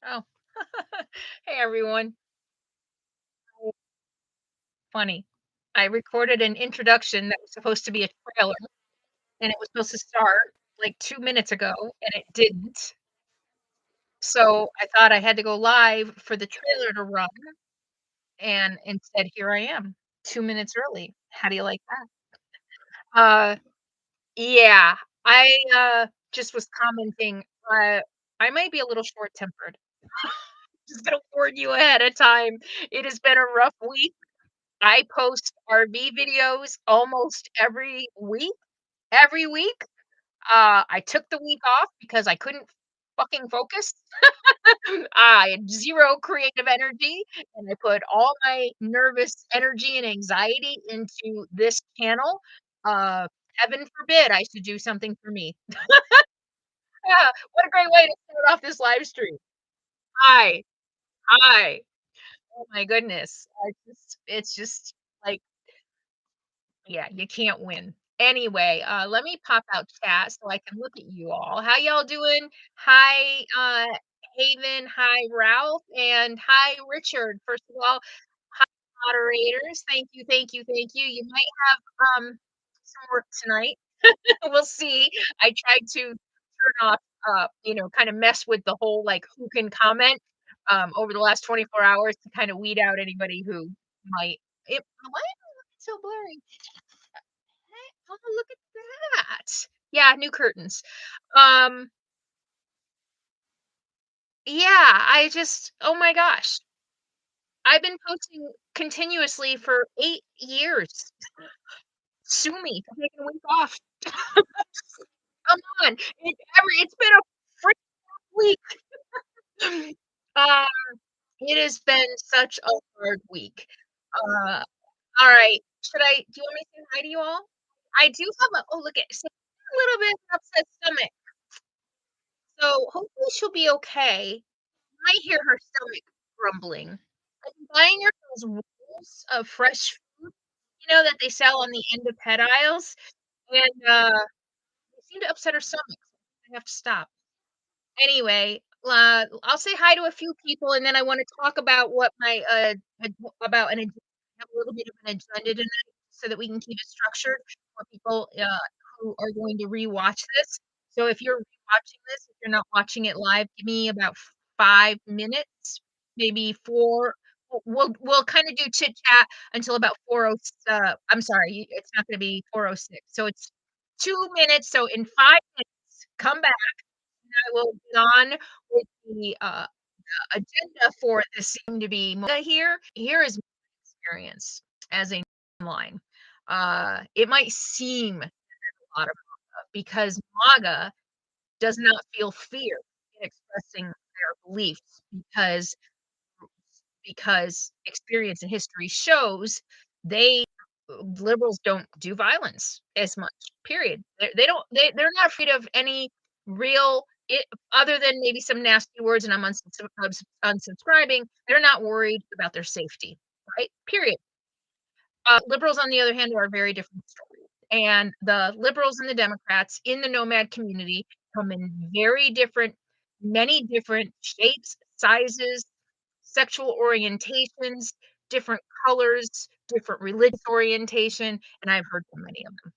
Oh, hey everyone. Funny. I recorded an introduction that was supposed to be a trailer, and it was supposed to start like 2 minutes ago, and it didn't. So I thought I had to go live for the trailer to run, and instead here I am, 2 minutes early. How do you like that? Uh, yeah, I just was commenting, I might be a little short-tempered. Just gonna warn you ahead of time. It has been a rough week. I post RV videos almost every week. I took the week off because I couldn't fucking focus. I had 0 creative energy, and I put all my nervous energy and anxiety into this channel. Heaven forbid I should do something for me. Yeah, what a great way to start off this live stream. Hi, hi. Oh my goodness. It's just like yeah, you can't win. Anyway, let me pop out chat so I can look at you all. How y'all doing? Hi, Haven. Hi, Ralph. And hi, Richard. First of all, hi, moderators. Thank you, thank you, thank you. You might have some work tonight. We'll see. I tried to turn off, kind of mess with the whole like who can comment over the last 24 hours to kind of weed out anybody who might. Why am I looking so blurry? Oh, look at that. Yeah, new curtains. Um, yeah, oh my gosh. I've been posting continuously for 8 years. Sue me for taking a week off. Come on. It's been a freaking week. Uh, it has been such a hard week. Uh, all right. Do you want me to say hi to you all? I do have look at, so a little bit of an upset stomach. So hopefully she'll be okay. Might hear her stomach grumbling. I'm buying her those rolls of fresh food, that they sell on the end of pet aisles, and, they seem to upset her stomach, so I have to stop. Anyway, I'll say hi to a few people, and then I wanna talk about what my, about an ag have a little bit of an agenda tonight so that we can keep it structured for people, who are going to rewatch this. So if you're rewatching this, if you're not watching it live, give me about 5 minutes, maybe 4. We'll kinda do chit chat until about 4:00 I'm sorry, it's not gonna be 4:06. So it's 2 minutes, so in 5 minutes, come back. I will get on with the, agenda for this seem to be here. Here is my experience as a line. It might seem a lot of because MAGA does not feel fear in expressing their beliefs because experience and history shows they liberals don't do violence as much, period. They don't they're not afraid of any real it other than maybe some nasty words and I'm unsubscribing, they're not worried about their safety, right? Period. Liberals, on the other hand, are a very different story. And the liberals and the Democrats in the nomad community come in many different shapes, sizes, sexual orientations, different colors, different religious orientation, and I've heard from many of them.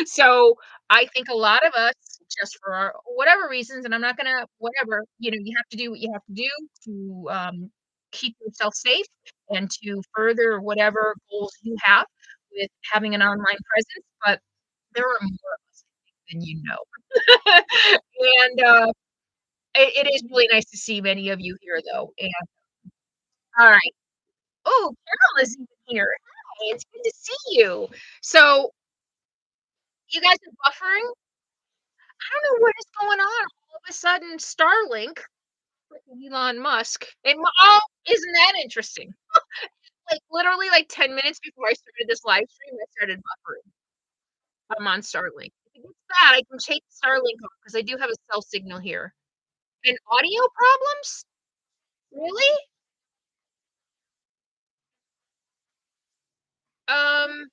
So I think a lot of us, just for our whatever reasons, and I'm not gonna whatever, you have to do what you have to do to keep yourself safe and to further whatever goals you have with having an online presence. But there are more of us than you know. And it is really nice to see many of you here, though. And all right. Oh, Carol is even here. Hi, it's good to see you. So you guys are buffering? I don't know what is going on. All of a sudden, Starlink, freaking Elon Musk, isn't that interesting? Like literally like 10 minutes before I started this live stream, I started buffering. I'm on Starlink. If it gets bad, I can take Starlink off because I do have a cell signal here. And audio problems? Really? Um,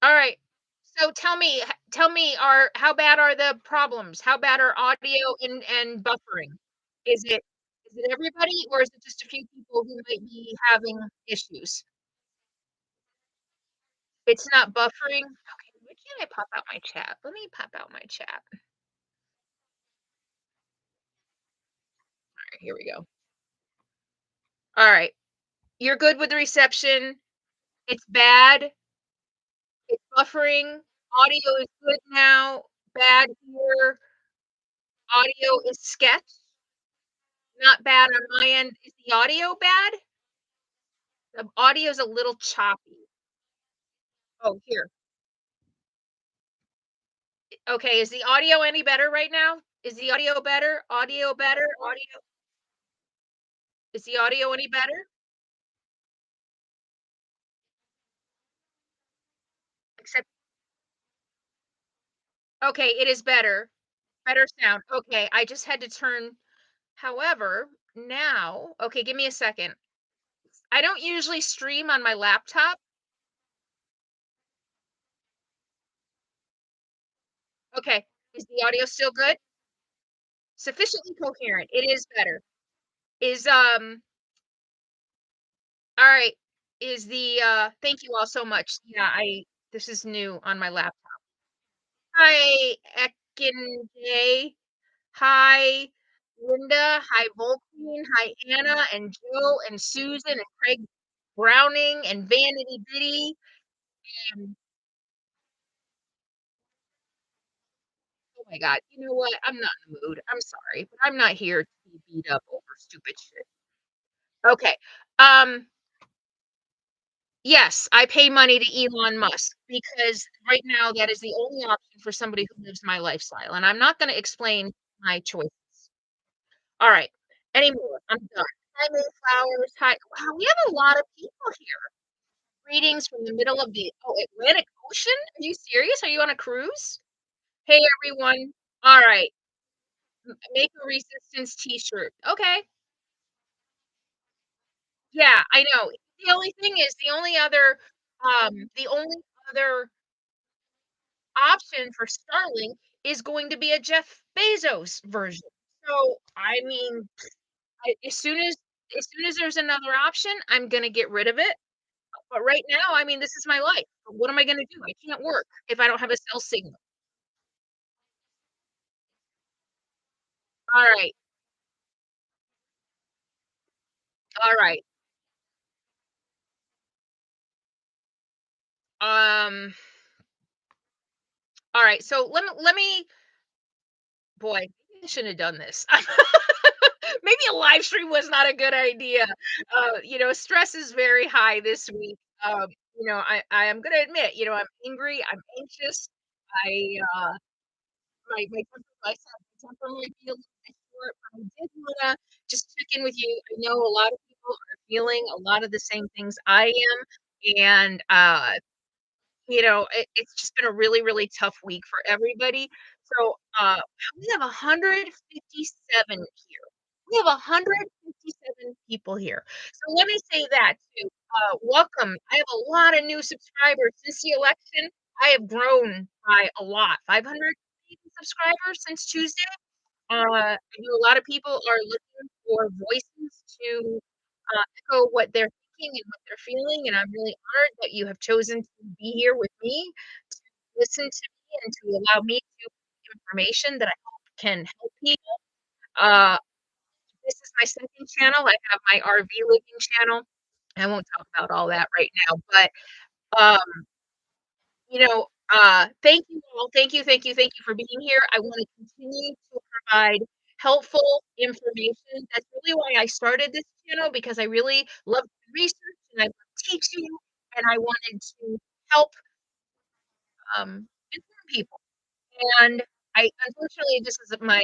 all right. So tell me, are how bad are the problems? How bad are audio and buffering? Is it everybody, or is it just a few people who might be having issues? It's not buffering? Okay, why can't I pop out my chat? Let me pop out my chat. Alright, here we go. Alright, you're good with the reception. It's bad. It's buffering. Audio is good now. Bad here. Audio is sketch. Not bad on my end. Is the audio bad? The audio's a little choppy. Oh, here. Okay, is the audio any better right now? Is the audio better? Audio better? Audio is the audio any better? Except okay, it is better. Better sound. Okay, I just had to turn however, now okay, give me a second. I don't usually stream on my laptop. Okay, is the audio still good? Sufficiently coherent. It is better. Is, alright. Is the, thank you all so much. Yeah, I this is new on my laptop. Hi, Ekin. Hi, Linda. Hi, Volkman. Hi, Anna and Jill and Susan and Craig Browning and Vanity Bitty. And oh my god, you know what? I'm not in the mood. I'm sorry, but I'm not here to be beat up over stupid shit. Okay. Um, yes, I pay money to Elon Musk because right now that is the only option for somebody who lives my lifestyle, and I'm not gonna explain my choices. All right. Anymore. I'm done. Hi, Mayflowers. Hi. Wow, we have a lot of people here. Greetings from the middle of the Atlantic Ocean. Are you serious? Are you on a cruise? Hey, everyone. All right. Make a resistance T-shirt. Okay. Yeah, I know. The only thing is, the only other option for Starlink is going to be a Jeff Bezos version. So, I mean, as soon as there's another option, I'm gonna get rid of it. But right now, I mean, this is my life. What am I gonna do? I can't work if I don't have a cell signal. All right. All right. Um, all right. So let me boy, maybe I shouldn't have done this. Maybe a live stream was not a good idea. Stress is very high this week. I am gonna admit, I'm angry, I'm anxious. I my temper like I said, my temper might be a little bit short, but I did wanna just check in with you. I know a lot of people are feeling a lot of the same things I am, and, it's just been a really, really tough week for everybody. So, we have 157 here. We have 157 people here. So let me say that too. Welcome. I have a lot of new subscribers since the election. I have grown by a lot, 500 subscribers since Tuesday. I know a lot of people are looking for voices to echo what they're thinking and what they're feeling, and I'm really honored that you have chosen to be here with me to listen to me and to allow me to information that I hope can help people. Uh, this is my second channel. I have my RV living channel. I won't talk about all that right now, but um, thank you all. Thank you for being here. I want to continue to provide helpful information. That's really why I started this channel because I really love research and I love teaching and I wanted to help inform people. And I unfortunately, this is my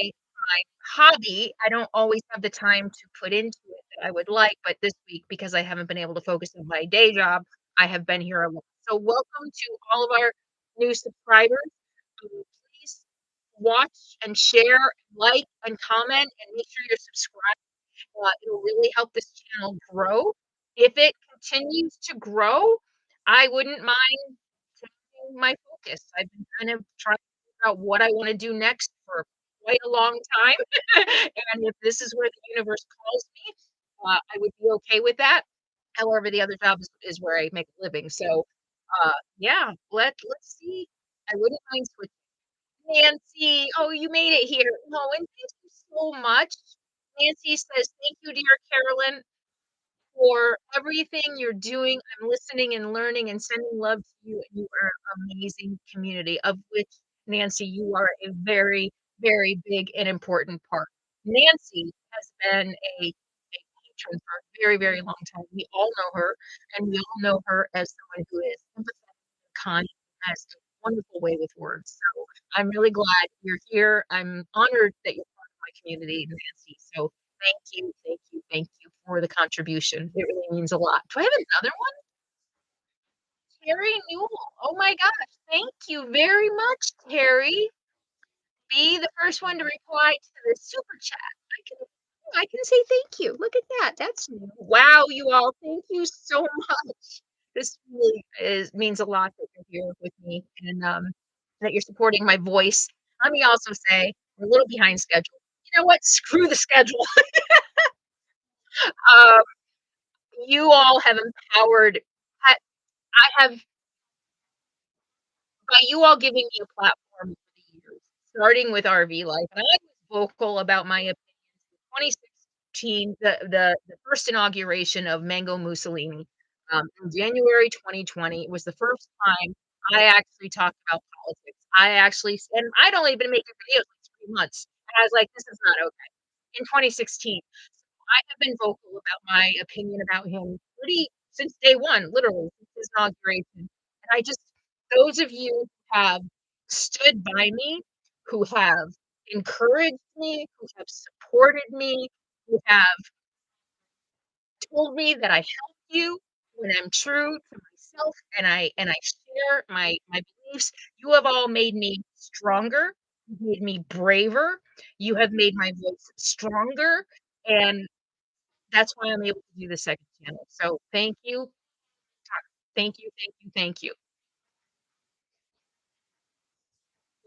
hobby. I don't always have the time to put into it that I would like, but this week, because I haven't been able to focus on my day job, I have been here a lot. So welcome to all of our new subscribers. Please watch and share, like and comment, and make sure you're subscribed. It'll really help this channel grow. If it continues to grow, I wouldn't mind changing my focus. focus. I've been kind of trying to figure out what I wanna do next for quite a long time, and if this is where the universe calls me, I would be okay with that. However, the other job is where I make a living, so, yeah, let's see. I wouldn't mind switching. Nancy, oh, you made it here. Oh, and thank you so much. Nancy says, "Thank you, dear Carolyn, for everything you're doing. I'm listening and learning and sending love to you, and you are an amazing community, of which, Nancy, you are a very, very big and important part." Nancy has been a patron for a very, very long time. We all know her, and we all know her as someone who is empathetic, kind, and has a wonderful way with words. So I'm really glad you're here. I'm honored that you're part of my community, Nancy. So thank you, thank you, thank you for the contribution. It really means a lot. Do I have another one? Terry Newell. Oh my gosh. Thank you very much, Terry. Be the first one to reply to the super chat. I can say thank you. Look at that. That's new. Wow, you all. Thank you so much. This really means a lot that you're here with me and that you're supporting my voice. Let me also say we're a little behind schedule. You know what? Screw the schedule. Um, you all have empowered. I have by you all giving me a platform for the years, starting with RV life, and I was vocal about my opinions in 2016, the first inauguration of Mango Mussolini, in January 2020 was the first time I actually talked about politics. I actually and I'd only been making videos like 3 months, and I was like, "This is not okay." In 2016. I have been vocal about my opinion about him pretty since day one, literally, since his inauguration, and I just those of you who have stood by me, who have encouraged me, who have supported me, who have told me that I help you when I'm true to myself and I share my beliefs, you have all made me stronger, you've made me braver, you have made my voice stronger, and that's why I'm able to do the second channel. So thank you. Thank you, thank you, thank you.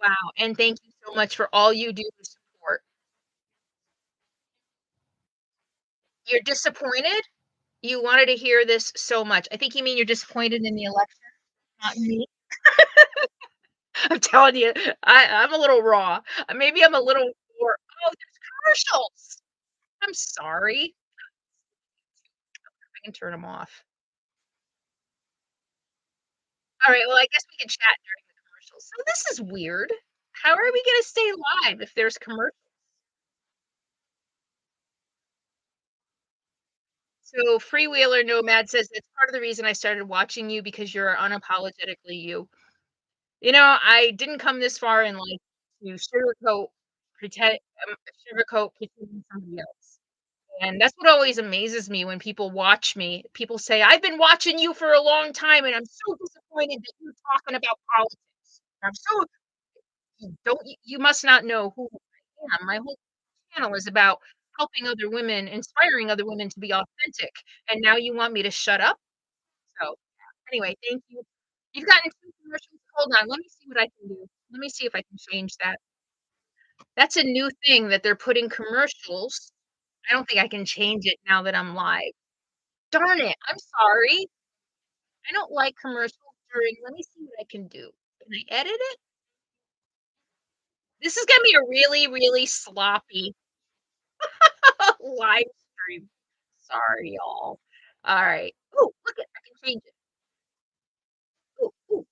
Wow, and thank you so much for all you do to support. You're disappointed? You wanted to hear this so much. I think you mean you're disappointed in the election, not in me. I'm telling you, I'm a little raw. Maybe I'm a little more oh, there's commercials. I'm sorry. I can turn them off. Alright, well, I guess we can chat during the commercials. So this is weird. How are we gonna stay live if there's commercials? So Freewheeler Nomad says, "It's part of the reason I started watching you because you're unapologetically you." You know, I didn't come this far in life to pretend sugarcoat pretending somebody else. And that's what always amazes me when people watch me. People say, "I've been watching you for a long time, and I'm so disappointed that you're talking about politics." I'm so you don't you must not know who I am. My whole channel is about helping other women, inspiring other women to be authentic, and now you want me to shut up? So, anyway, thank you. You've gotten 2 commercials. Hold on, let me see what I can do. Let me see if I can change that. That's a new thing that they're putting commercials. I don't think I can change it now that I'm live. Darn it, I'm sorry. I don't like commercials during let me see what I can do. Can I edit it? This is gonna be a really, really sloppy live stream. Sorry, y'all. Alright. Ooh, look it, I can change it. Ooh, ooh.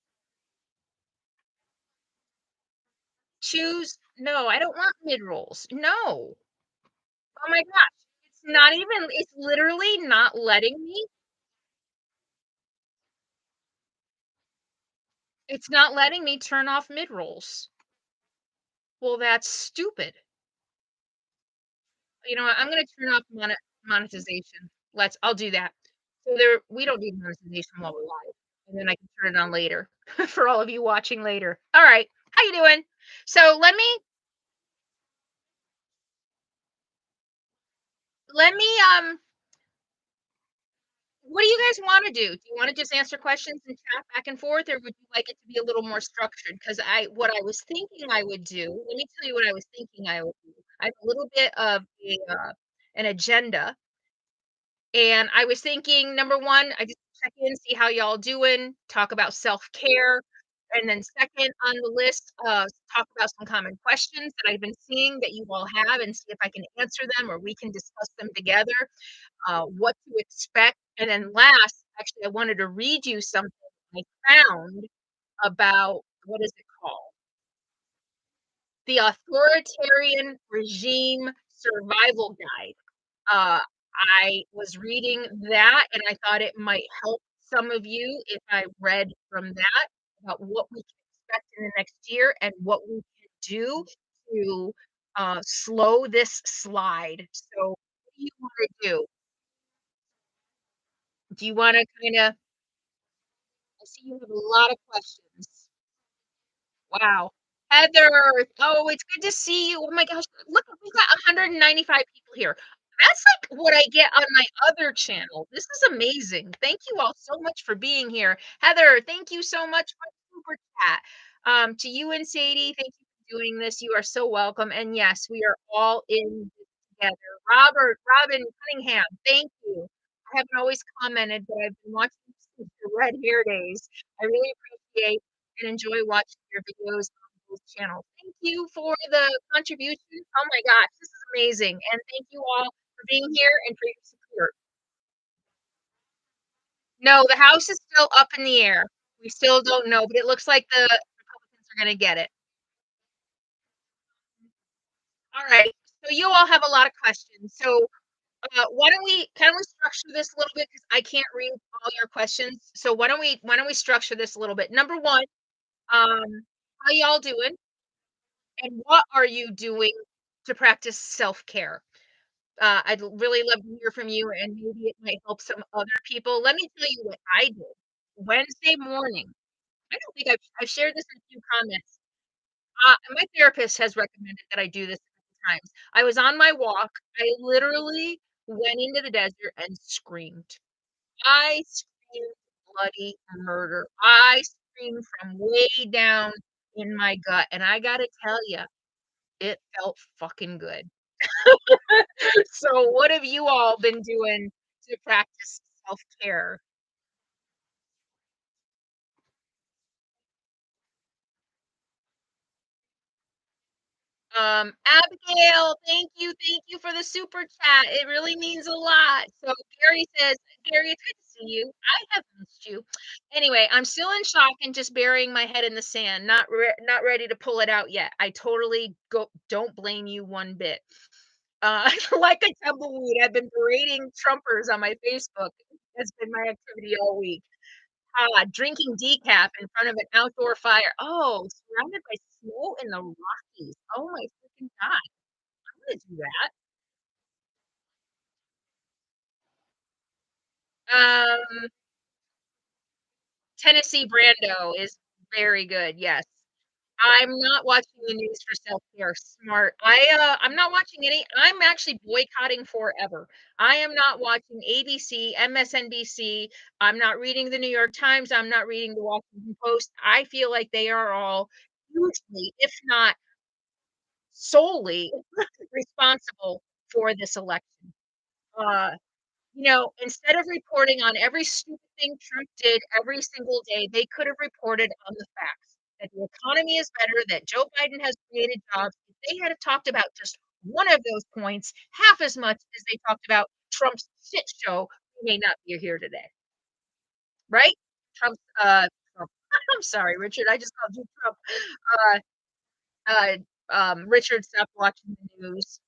Choose no, I don't want mid-rolls. No. Oh my gosh. It's literally not letting me it's not letting me turn off mid-rolls. Well, that's stupid. You know what? I'm gonna turn off monetization. I'll do that. So we don't need monetization while we're live, and then I can turn it on later for all of you watching later. All right. How you doing? So let me what do you guys wanna do? Do you wanna just answer questions and chat back and forth, or would you like it to be a little more structured? Because what I was thinking I would do, let me tell you what I was thinking I would do. I have a little bit of an agenda, and I was thinking, number 1, I just check in, see how y'all doing, talk about self-care, and then second on the list, talk about some common questions that I've been seeing that you all have and see if I can answer them or we can discuss them together, what to expect, and then last, actually, I wanted to read you something I found about what is it called? The Authoritarian Regime Survival Guide. Uh, I was reading that, and I thought it might help some of you if I read from that about what we can expect in the next year and what we can do to, slow this slide. So, what do you wanna do? Do you wanna kinda I see you have a lot of questions. Wow. Heather, oh, it's good to see you. Oh my gosh, look, we got 195 people here. That's like what I get on my other channel. This is amazing. Thank you all so much for being here. Heather, thank you so much for the super chat. To you and Sadie, thank you for doing this. You are so welcome. And yes, we are all in this together. Robin Cunningham, thank you. I haven't always commented, but I've been watching since the Red Hair Days. I really appreciate and enjoy watching your videos on both channels. Thank you for the contribution. Oh my gosh, this is amazing. And thank you all for being here and for your support. No, the House is still up in the air. We still don't know, but it looks like the Republicans are gonna get it. All right. So you all have a lot of questions. So why don't we can we structure this a little bit because I can't read all your questions. So why don't we structure this a little bit? Number one, how y'all doing? And what are you doing to practice self-care? Really love to hear from you, and maybe it might help some other people. Let me tell you what I did. Wednesday morning, I don't think I've shared this in a few comments. My therapist has recommended that I do this a couple times. I was on my walk. I literally went into the desert and screamed. I screamed bloody murder. I screamed from way down in my gut, and I gotta tell you, it felt fucking good. So what have you all been doing to practice self-care? Abigail, thank you for the super chat. It really means a lot. So Gary says, Gary, it's good to see you. I have missed you. Anyway, I'm still in shock and just burying my head in the sand, not ready to pull it out yet. I totally don't blame you one bit. Like a tumbleweed, I've been berating Trumpers on my Facebook. That's been my activity all week. Drinking decaf in front of an outdoor fire. Oh, surrounded by snow in the Rockies. Oh my freaking god. I'm gonna do that. Tennessee Brando is very good, yes. I'm not watching the news for self-care, smart. I'm not watching any I'm actually boycotting forever. I am not watching ABC, MSNBC, I'm not reading the New York Times, I'm not reading the Washington Post. I feel like they are all hugely, if not solely, responsible for this election. Uh instead of reporting on every stupid thing Trump did every single day, they could have reported on the facts that the economy is better, that Joe Biden has created jobs. If they had have talked about just one of those points half as much as they talked about Trump's shit show, we may not be here today, right? Trump's, Trump. I'm sorry, Richard. I just called you Trump. Uh, Richard, stop watching the news.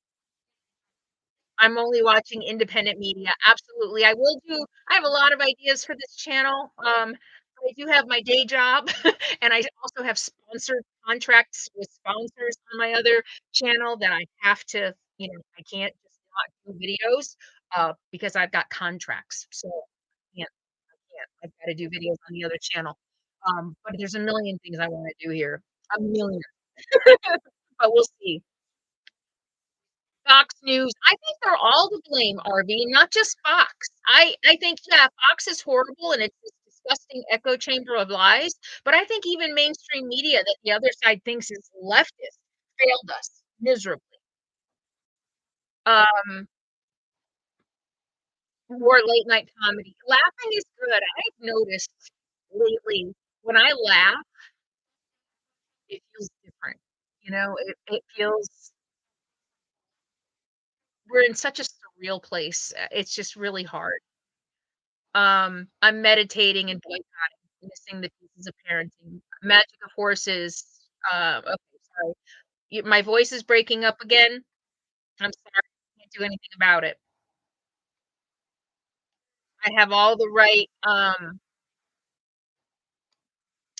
I'm only watching independent media. Absolutely. I have a lot of ideas for this channel. I do have my day job and I also have sponsored contracts with sponsors on my other channel that I have to, I can't just not do videos because I've got contracts. So I can't. I've got to do videos on the other channel. But there's a million things I want to do here. A million. But we'll see. Fox News, I think they're all to blame, RV, not just Fox. I think, yeah, Fox is horrible and it's this disgusting echo chamber of lies, but I think even mainstream media that the other side thinks is leftist failed us miserably. Um, more late night comedy. Laughing is good. I've noticed lately when I laugh, it feels different. It feels we're in such a surreal place. It's just really hard. I'm meditating and boycotting, missing the pieces of parenting. Magic of Horses. Okay, sorry. My voice is breaking up again. I'm sorry. Can't do anything about it. I have all the right.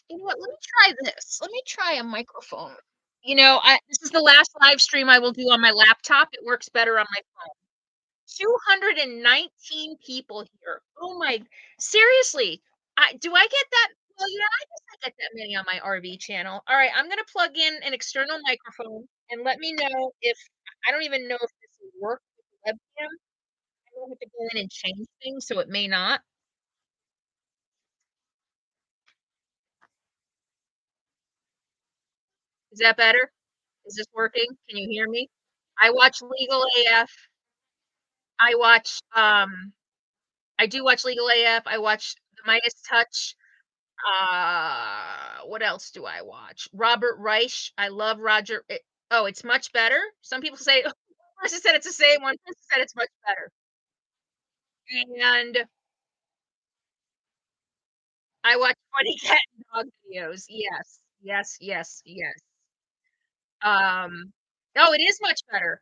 You know what? Let me try this. Let me try a microphone. This is the last live stream I will do on my laptop. It works better on my phone. 219 people here. Oh my, seriously. Do I get that? Well, yeah, I guess I get that many on my RV channel. All right, I'm gonna plug in an external microphone and let me know if I don't even know if this will work with the webcam. I don't have to go in and change things, so it may not. Is that better? Is this working? Can you hear me? I watch Legal AF. I watch I do watch Legal AF. I watch The Midas Touch. What else do I watch? Robert Reich. I love Roger. Oh, it's much better. Some people say, one person said it's the same. One person said it's much better. And I watch funny cat and dog videos. Yes, yes, yes, yes. Um, oh, it is much better.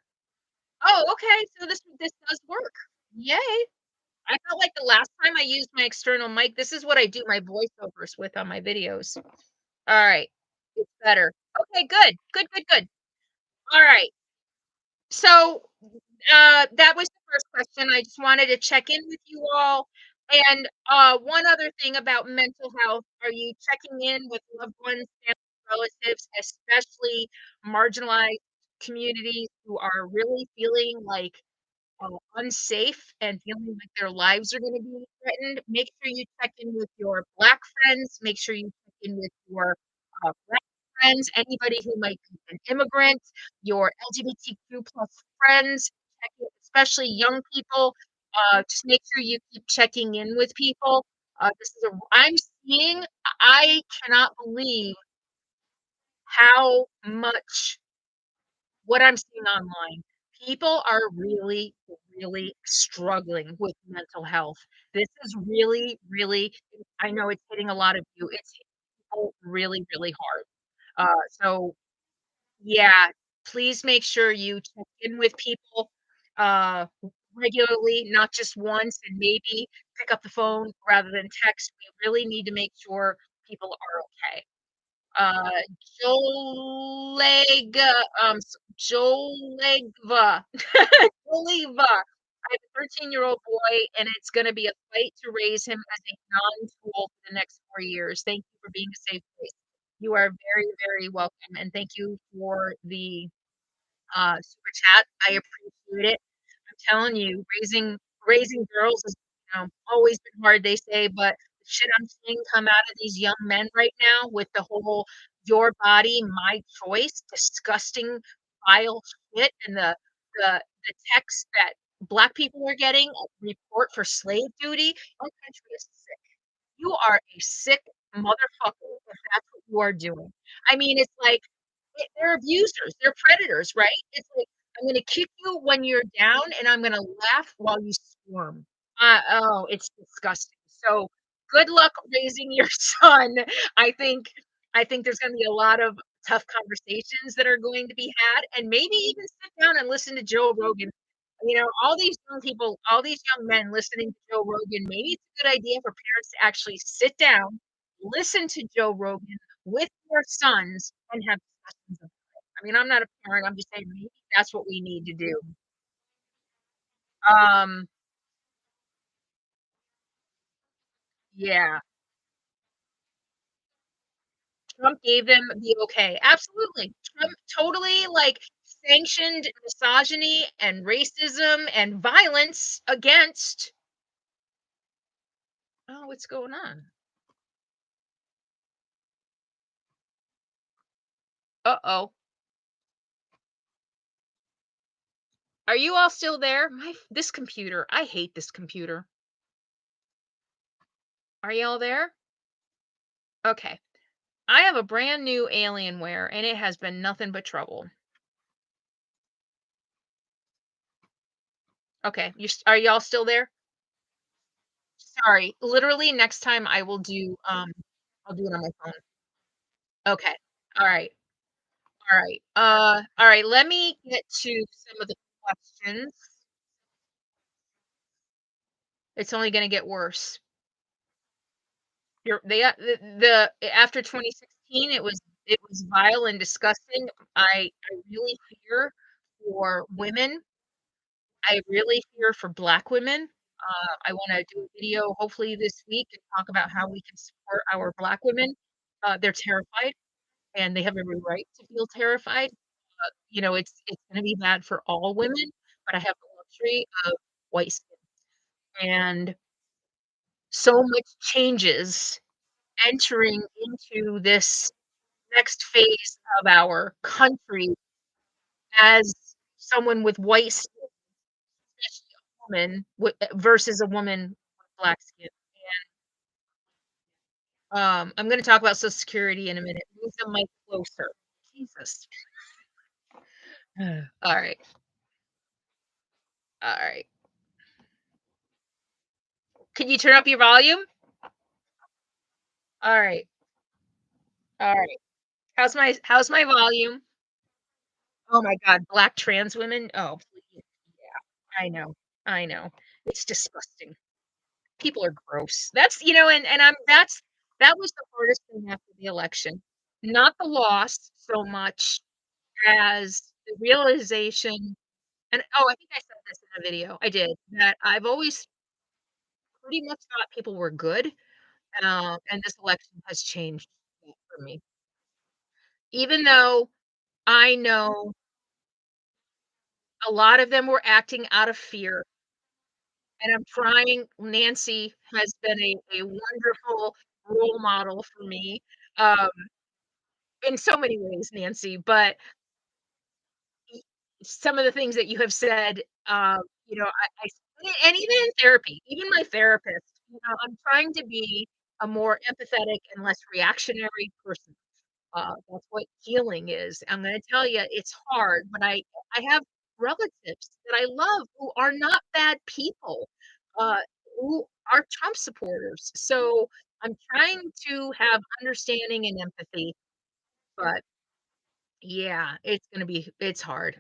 Oh, okay. So this does work. Yay. I felt like the last time I used my external mic, this is what I do my voiceovers with on my videos. All right. It's better. Okay, good. Good, good, good. All right. So, that was the first question. I just wanted to check in with you all. And one other thing about mental health, are you checking in with loved ones, family, relatives, especially marginalized communities who are really feeling like unsafe and feeling like their lives are going to be threatened? Make sure you check in with your Black friends. Make sure you check in with your Black friends, anybody who might be an immigrant, your LGBTQ plus friends, especially young people. Just make sure you keep checking in with people. I'm seeing, I cannot believe how much what I'm seeing online. People are really, really struggling with mental health. This is really, really, I know it's hitting a lot of you. It's hitting people really, really hard. So yeah, please make sure you check in with people uh, regularly, not just once, and maybe pick up the phone rather than text. We really need to make sure people are okay. Uh, Joleg Jolegva. Joliva. I have a 13-year-old boy, and it's gonna be a fight to raise him as a non-tool for the next 4 years. Thank you for being a safe place. You are very, very welcome, and thank you for the super chat. I appreciate it. I'm telling you, raising girls is, always been hard, they say, but the shit I'm seeing come out of these young men right now with the whole "your body, my choice," disgusting, vile shit, and the text that Black people are getting, report for slave duty. Our country is sick. You are a sick motherfucker if that's what you are doing. I mean, it's like they're abusers, they're predators, right? It's like, I'm gonna kick you when you're down, and I'm gonna laugh while you squirm. Oh, it's disgusting. So, good luck raising your son. I think I think there's gonna be a lot of tough conversations that are going to be had, and maybe even sit down and listen to Joe Rogan. All these young people, all these young men listening to Joe Rogan, maybe it's a good idea for parents to actually sit down, listen to Joe Rogan with their sons, and have discussions about it. I mean, I'm not a parent, I'm just saying maybe that's what we need to do. Um, yeah, Trump gave them the okay. Absolutely. Trump totally, like, sanctioned misogyny and racism and violence against. Oh, what's going on? Uh-oh. Are you all still there? This computer. I hate this computer. Are y'all there? Okay. I have a brand new Alienware and it has been nothing but trouble. Okay. Are y'all still there? Sorry. Literally next time I'll do it on my phone. Okay. All right. All right. All right, let me get to some of the questions. It's only going to get worse. The after 2016 it was vile and disgusting. I really fear for women. I really fear for Black women. I want to do a video hopefully this week and talk about how we can support our Black women. They're terrified and they have every right to feel terrified. It's going to be bad for all women, but I have the luxury of white skin, and so much changes entering into this next phase of our country as someone with white skin, especially a woman versus a woman with black skin. I'm going to talk about Social Security in a minute. Move the mic closer. Jesus. All right. All right. Can you turn up your volume? All right. All right. How's my volume? Oh my god, black trans women? Oh, please. Yeah, I know. I know. It's disgusting. People are gross. That was the hardest thing after the election. Not the loss so much as the realization, and I think I said this in a video. I did, that I've always pretty much thought people were good, and this election has changed that for me. Even though I know a lot of them were acting out of fear, and I'm trying. Nancy has been a wonderful role model for me, um, in so many ways, Nancy, but e some of the things that you have said, and even in therapy, even my therapist, I'm trying to be a more empathetic and less reactionary person. That's what healing is. I'm gonna tell you, it's hard, but I have relatives that I love who are not bad people, uh, who are Trump supporters. So I'm trying to have understanding and empathy, but yeah, it's hard.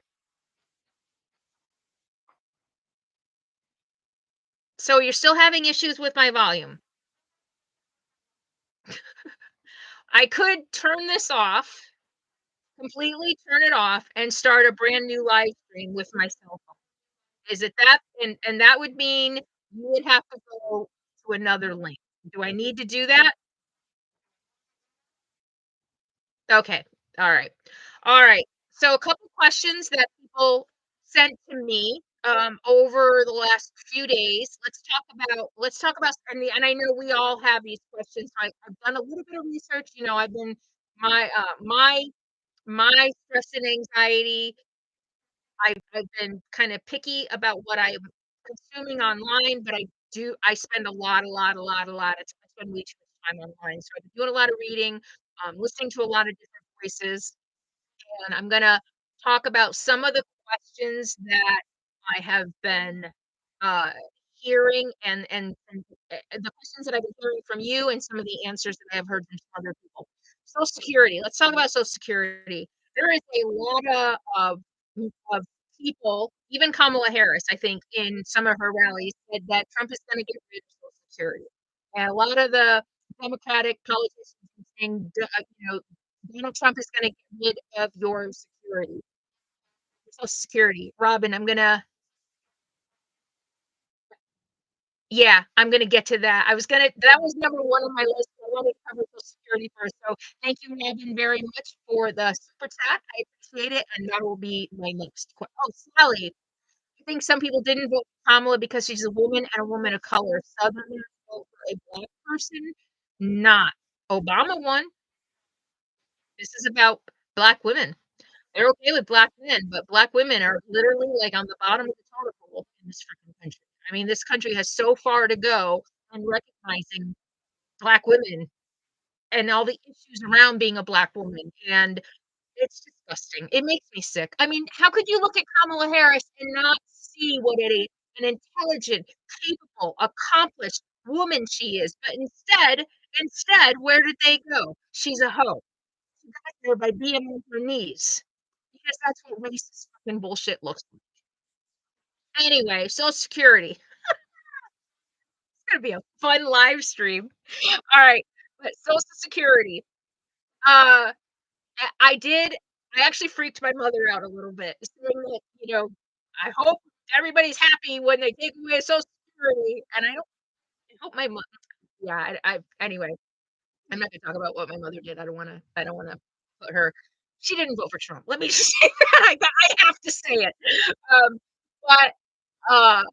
So you're still having issues with my volume. I could turn this off, completely turn it off, and start a brand new live stream with my cell phone. Is it that? And that would mean you would have to go to another link. Do I need to do that? Okay. All right. All right. So a couple questions that people sent to me over the last few days. Let's talk about, and I know we all have these questions. I've done a little bit of research. I've been my stress and anxiety. I've been kind of picky about what I'm consuming online, but I spend a lot of I spend way too much time online. So I've been doing a lot of reading, listening to a lot of different voices, and I'm gonna talk about some of the questions that I have been uh, hearing, and the questions that I've been hearing from you, and some of the answers that I have heard from some other people. Social Security. Let's talk about Social Security. There is a lot of people, even Kamala Harris, I think, in some of her rallies, said that Trump is going to get rid of Social Security. And a lot of the Democratic politicians are saying, Donald Trump is going to get rid of your security, Social Security. Robin, yeah, I'm gonna get to that. That was number one on my list. I wanted to cover Social Security first. So thank you, Robin, very much for the super chat. I appreciate it, and that will be my next oh, Sally, I think some people didn't vote for Kamala because she's a woman and a woman of color. Southerners vote for a black person, not. Obama won. This is about black women. They're okay with black men, but black women are literally, like, on the bottom of the totem pole in this freaking country. I mean, this country has so far to go in recognizing black women and all the issues around being a black woman, and it's disgusting. It makes me sick. I mean, how could you look at Kamala Harris and not see what an intelligent, capable, accomplished woman she is? But instead, where did they go? She's a hoe. She got there by being on her knees because that's what racist fucking bullshit looks like. Anyway, Social Security. It's gonna be a fun live stream. All right, but Social Security. Uh, I did. I actually freaked my mother out a little bit, saying that, I hope everybody's happy when they take away Social Security, and I hope my mom. Yeah, anyway, I'm not gonna talk about what my mother did. I don't wanna put her. She didn't vote for Trump. Let me just say that. I have to say it. Um, but, uh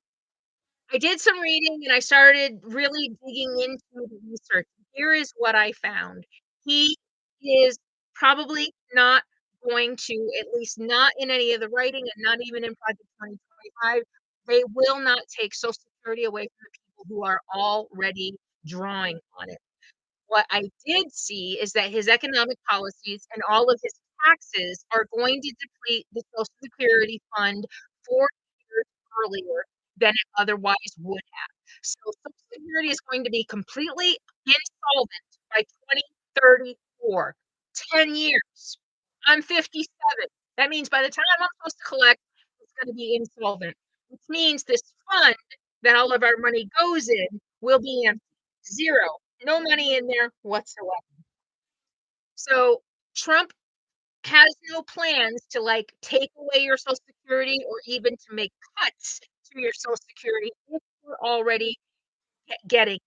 I did some reading and I started really digging into the research. Here is what I found. He is probably not going to, at least not in any of the writing and not even in Project 2025, they will not take Social Security away from the people who are already drawing on it. What I did see is that his economic policies and all of his taxes are going to deplete the Social Security fund 4 years earlier than it otherwise would have. So Social Security is going to be completely insolvent by 2034. 10 years. I'm 57. That means by the time I'm supposed to collect, it's gonna be insolvent, which means this fund that all of our money goes in will be empty. 0. No money in there whatsoever. So Trump has no plans to, like, take away your Social Security or even to make cuts to your Social Security if you're already getting.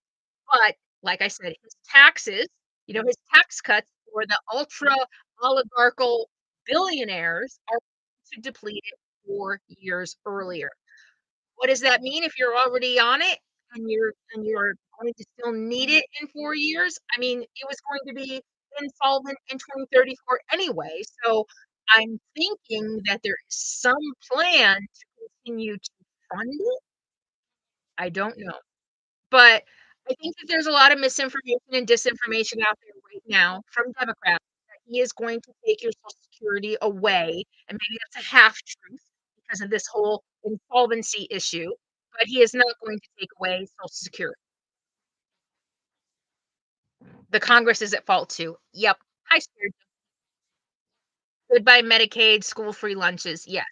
But like I said, his taxes, his tax cuts for the ultra oligarchical billionaires are to deplete it 4 years earlier. What does that mean if you're already on it and you're going to still need it in 4 years? I mean, it was going to be insolvent in 2034 anyway, so I'm thinking that there is some plan to continue to fund it. I don't know. But I think that there's a lot of misinformation and disinformation out there right now from Democrats that he is going to take your Social Security away, and maybe that's a half truth because of this whole insolvency issue, but he is not going to take away Social Security. The Congress is at fault too. Yep. Hi, scared. Goodbye Medicaid, school free lunches. Yes.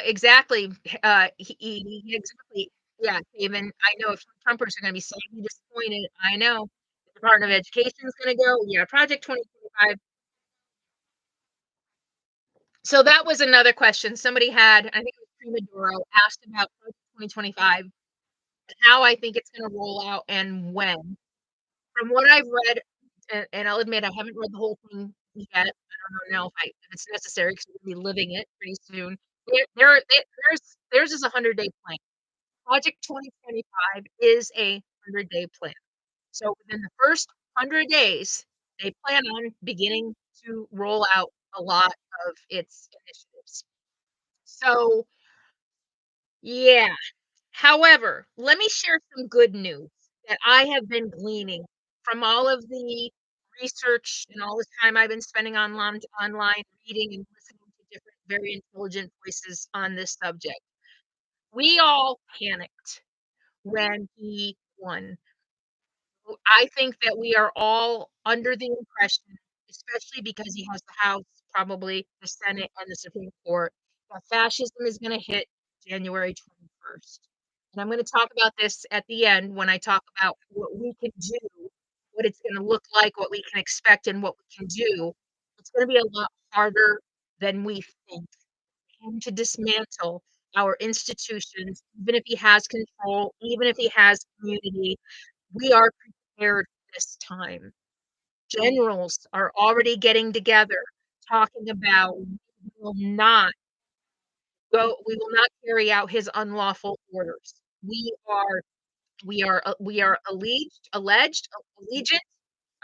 Exactly. Exactly. Yeah, even I know if Trumpers are gonna be sadly disappointed. I know. The Department of Education is gonna go. Yeah, Project 2025. So that was another question somebody had, I think it was Primadoro, asked about Project 2025 and how I think it's gonna roll out and when. From what I've read, and I'll admit I haven't read the whole thing yet. I don't know if it's necessary because we'll be living it pretty soon. Theirs is a 100-day plan. Project 2025 is a 100-day plan. So within the first 100 days, they plan on beginning to roll out a lot of its initiatives. So, yeah. However, let me share some good news that I have been gleaning from all of the research and all the time I've been spending online reading and listening to different very intelligent voices on this subject. We all panicked when he won. I think that we are all under the impression, especially because he has the House, probably the Senate, and the Supreme Court, that fascism is gonna hit January 21st. And I'm gonna talk about this at the end when I talk about what we can do, what it's gonna look like, what we can expect, and what we can do. It's gonna be a lot harder than we think. And to dismantle our institutions, even if he has control, even if he has immunity, we are prepared this time. Generals are already getting together, talking about, "We will not we will not carry out his unlawful orders. We are allegiant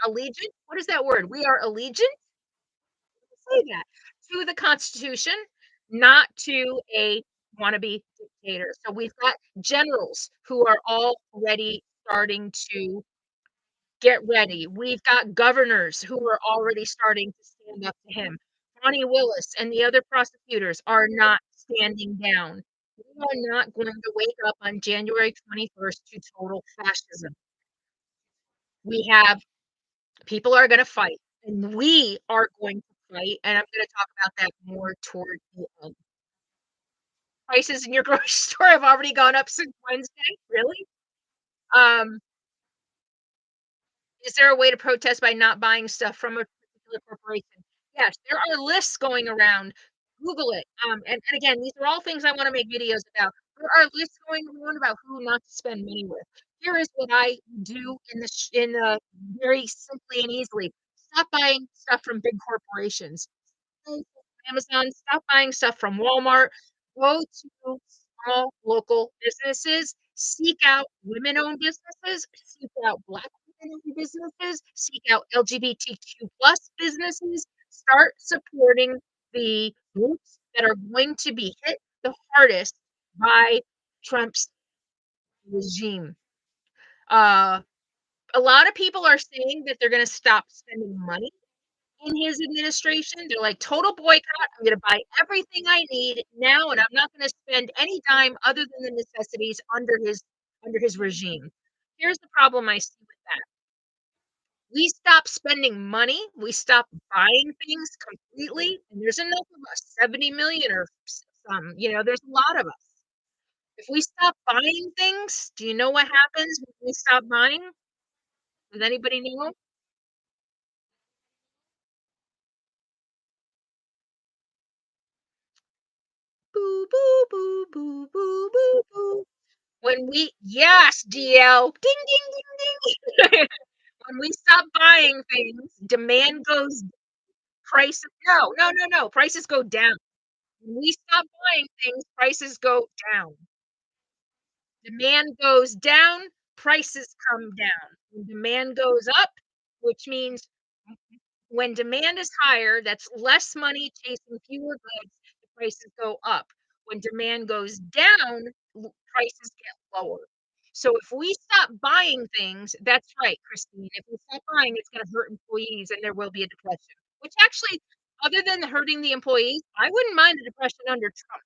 allegiant? What is that word? We are allegiant?" Say that. To the Constitution, not to a wannabe dictator. So we've got generals who are already starting to get ready. We've got governors who are already starting to stand up to him. Bonnie Willis and the other prosecutors are not standing down. We are not going to wake up on January 21st to total fascism. We have people are gonna fight, and we are going to fight, and I'm gonna talk about that more toward the end. Prices in your grocery store have already gone up since Wednesday? Really? Um, is there a way to protest by not buying stuff from a particular corporation? Yes, there are lists going around. Google it. And again, these are all things I wanna make videos about. There are lists going around about who not to spend money with. Here is what I do in the very simply and easily. Stop buying stuff from big corporations. Amazon, stop buying stuff from Walmart, go to small local businesses, seek out women-owned businesses, seek out Black women-owned businesses, seek out LGBTQ plus businesses, start supporting the groups that are going to be hit the hardest by Trump's regime. Uh, a lot of people are saying that they're gonna stop spending money in his administration. They're like, "Total boycott. I'm gonna buy everything I need now, and I'm not gonna spend any dime other than the necessities under his regime." Here's the problem I see with that. We stop spending money, we stop buying things completely, and there's enough of us, 70,000,000 or some, there's a lot of us. If we stop buying things, do you know what happens when we stop buying? Does anybody know? Boo, boo, boo, boo, boo, boo, boo. When we yes, DL. Ding, ding, ding, ding. When we stop buying things, demand goes prices no, no, no, no, prices go down. When we stop buying things, prices go down. Demand goes down, prices come down. When demand goes up, which means when demand is higher, that's less money chasing fewer goods, the prices go up. When demand goes down, prices get lower. So if we stop buying things, that's right, Christine. If we stop buying, it's going to hurt employees and there will be a depression. Which actually, other than hurting the employees, I wouldn't mind a depression under Trump.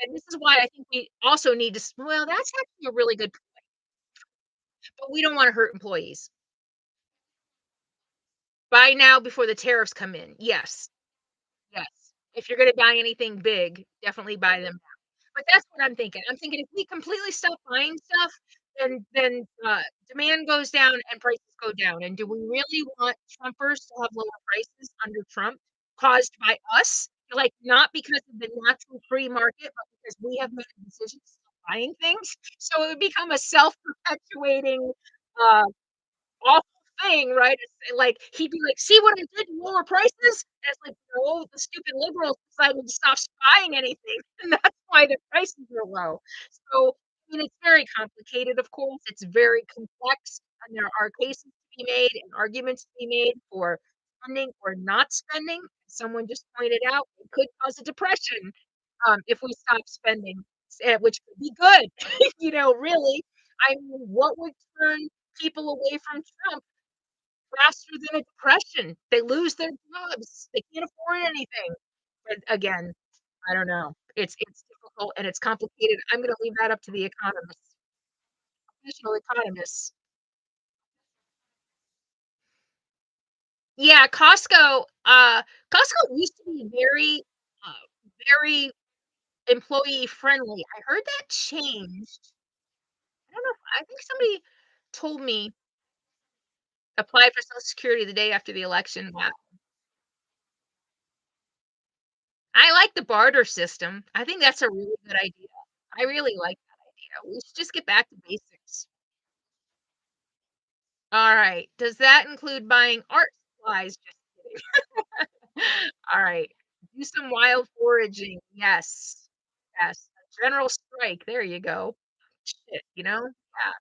And this is why I think we also need to, well, that's actually a really good, but we don't want to hurt employees. Buy now before the tariffs come in. Yes. Yes. If you're gonna buy anything big, definitely buy them now. But that's what I'm thinking. I'm thinking if we completely stop buying stuff, then demand goes down and prices go down. And do we really want Trumpers to have lower prices under Trump caused by us? Like, not because of the natural free market, but because we have made a decision to stop buying things. So it would become a self-perpetuating, uh awful thing, right? It's like he'd be like, "See what I did to lower prices?" And it's like, "No, the stupid liberals decided to stop buying anything, and that's why the prices are low." So, I mean, it's very complicated, of course. It's very complex, and there are cases to be made and arguments to be made for spending or not spending. Someone just pointed out it could cause a depression if we stop spending, which could be good. Really. I mean, what would turn people away from Trump faster than a depression? They lose their jobs. They can't afford anything. But again, I don't know. It's difficult and it's complicated. I'm gonna leave that up to the economists, professional economists. Yeah, Costco used to be very employee friendly. I heard that changed. I don't know if I think somebody told me apply for Social Security the day after the election. Wow. I like the barter system. I think that's a really good idea. I really like that idea. We should just get back to basics. Alright. Does that include buying art supplies? Just kidding. Alright. Do some wild foraging. Yes. Yes. A general strike. There you go. Shit, you know? Yeah.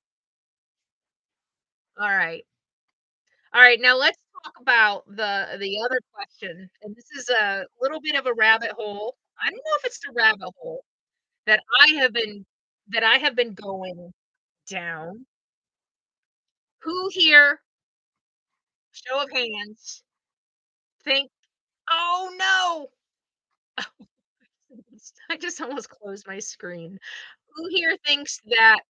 Alright. Alright, now let's talk about the other question, and this is a little bit of a rabbit hole. I don't know if it's a rabbit hole that I have been going down. Who here, show of hands, think, "Oh, no!" I just almost closed my screen. Who here thinks that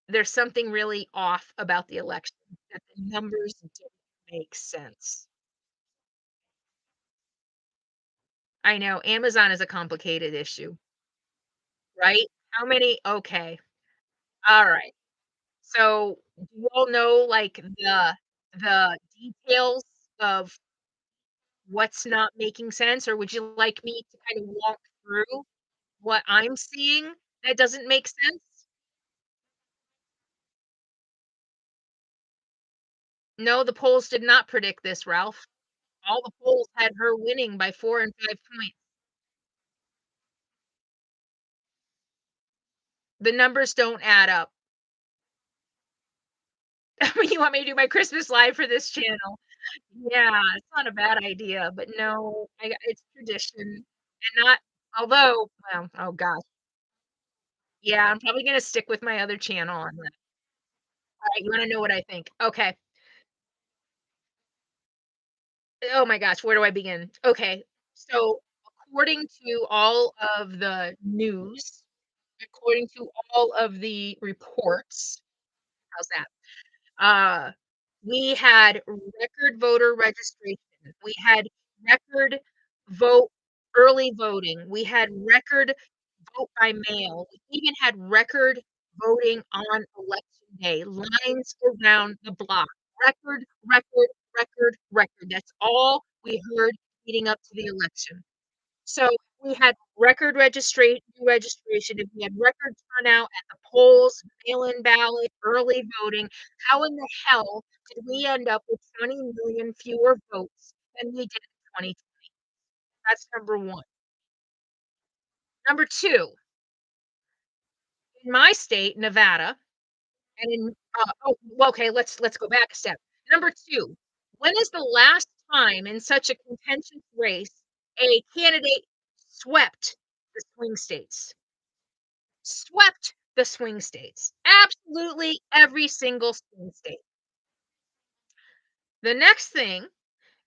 there's something really off about the election, that the numbers didn't make sense? I know Amazon is a complicated issue, right? How many okay, alright. So, do you all know, like, the details of what's not making sense, or would you like me to kind of walk through what I'm seeing that doesn't make sense? No, the polls did not predict this, Ralph. All the polls had her winning by 4 and 5 points. The numbers don't add up. You want me to do my Christmas live for this channel? Yeah, it's not a bad idea, but no, it's tradition and not although well, oh gosh. Yeah, I'm probably gonna stick with my other channel on that. Alright, you wanna know what I think? Okay. Oh my gosh, where do I begin? Okay, so according to all of the news, according to all of the reports, how's that? Uh, we had record voter registration. We had record vote early voting. We had record vote by mail. We even had record voting on election day, lines around the block. Record, record, record, record. That's all we heard leading up to the election. So we had record registration, if we had record turnout at the polls, mail-in ballot, early voting, how in the hell did we end up with 20,000,000 fewer votes than we did in 2020? That's number 1. Number 2, in my state, Nevada, and in oh, well, okay, let's go back a step. Number 2, when is the last time in such a contentious race a candidate swept the swing states? Swept the swing states. Absolutely every single swing state. The next thing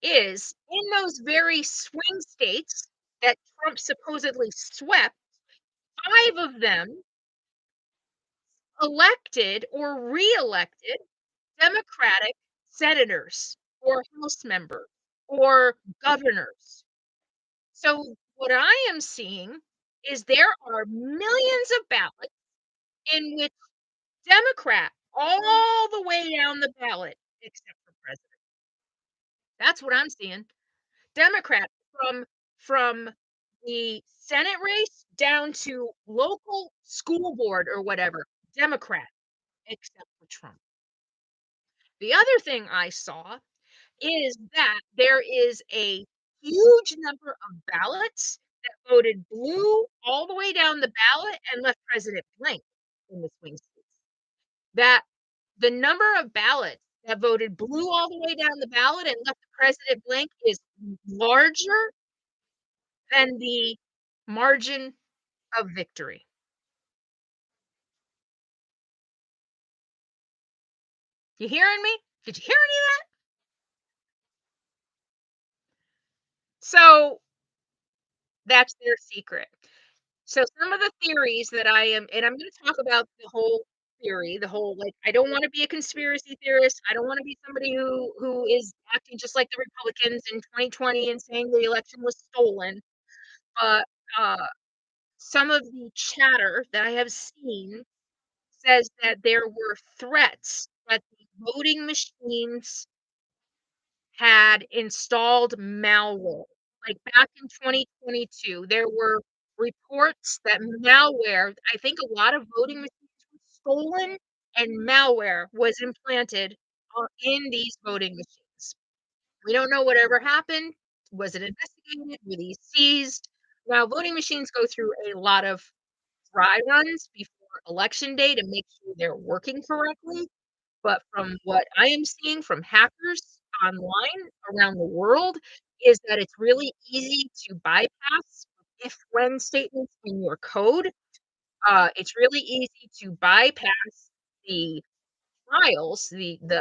is in those very swing states that Trump supposedly swept, 5 of them elected or re-elected Democratic senators or House members or governors. So what I am seeing is there are millions of ballots in which Democrat all the way down the ballot except for president. That's what I'm seeing. Democrat from the Senate race down to local school board or whatever, Democrat except for Trump. The other thing I saw is that there is a huge number of ballots that voted blue all the way down the ballot and left President blank in the swing states. That the number of ballots that voted blue all the way down the ballot and left the president blank is larger than the margin of victory. You hearing me? Did you hear any of that? So that's their secret. So some of the theories that I am and I'm gonna talk about the whole theory, the whole like, I don't wanna be a conspiracy theorist. I don't wanna be somebody who is acting just like the Republicans in 2020 and saying the election was stolen. But, uh, some of the chatter that I have seen says that there were threats that the voting machines had installed malware. Like back in 2022, there were reports that malware I think a lot of voting machines were stolen and malware was implanted in these voting machines. We don't know whatever happened. Was it investigated? Were these seized? Now, voting machines go through a lot of dry runs before election day to make sure they're working correctly. But from what I am seeing from hackers online around the world is that it's really easy to bypass if when statements in your code. It's really easy to bypass the trials, yeah,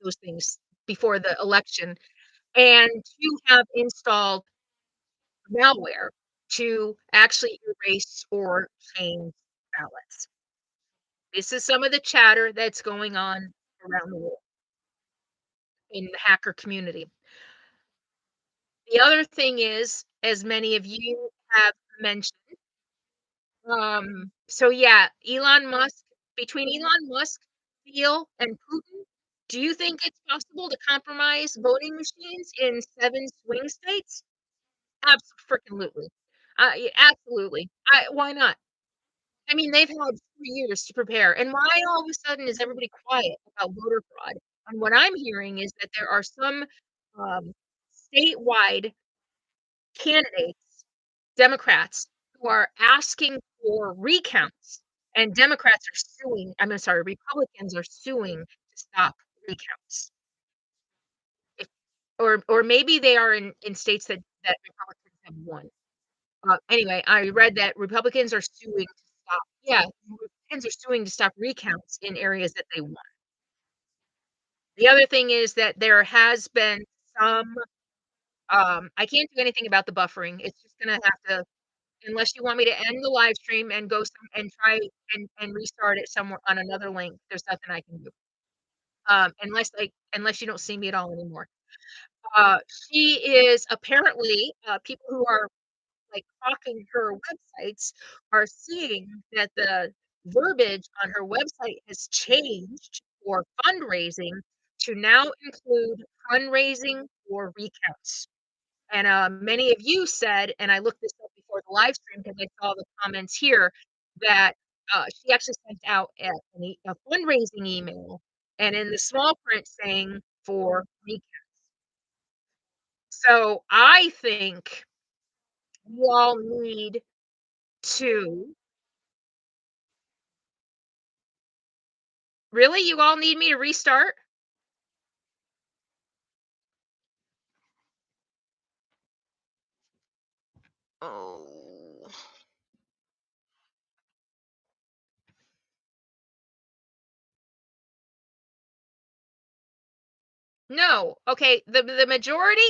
those things before the election, and to have installed malware to actually erase or change ballots. This is some of the chatter that's going on around the world in the hacker community. The other thing is, as many of you have mentioned, so yeah, Elon Musk between Elon Musk, Thiel, and Putin, do you think it's possible to compromise voting machines in 7 swing states? Abso-freaking-lutely. Yeah, absolutely. Why not? I mean, they've had 3 years to prepare, and why all of a sudden is everybody quiet about voter fraud? And what I'm hearing is that there are some, um, statewide candidates, Democrats, who are asking for recounts, and Democrats are suing sorry, Republicans are suing to stop recounts. If or maybe they are in states that Republicans have won. Anyway, I read that Republicans are suing to stop yeah, Republicans are suing to stop recounts in areas that they won. The other thing is that there has been some, I can't do anything about the buffering. It's just gonna have to unless you want me to end the live stream and go some and try and restart it somewhere on another link, there's nothing I can do. Unless you don't see me at all anymore. Uh, she is apparently, people who are like hawking her websites are seeing that the verbiage on her website has changed for fundraising to now include fundraising for recounts. And many of you said, and I looked this up before the live stream because I saw the comments here, that she actually sent out a fundraising email and in the small print saying for recounts. So I think you all need to really? You all need me to restart? Oh. No. Okay, the majority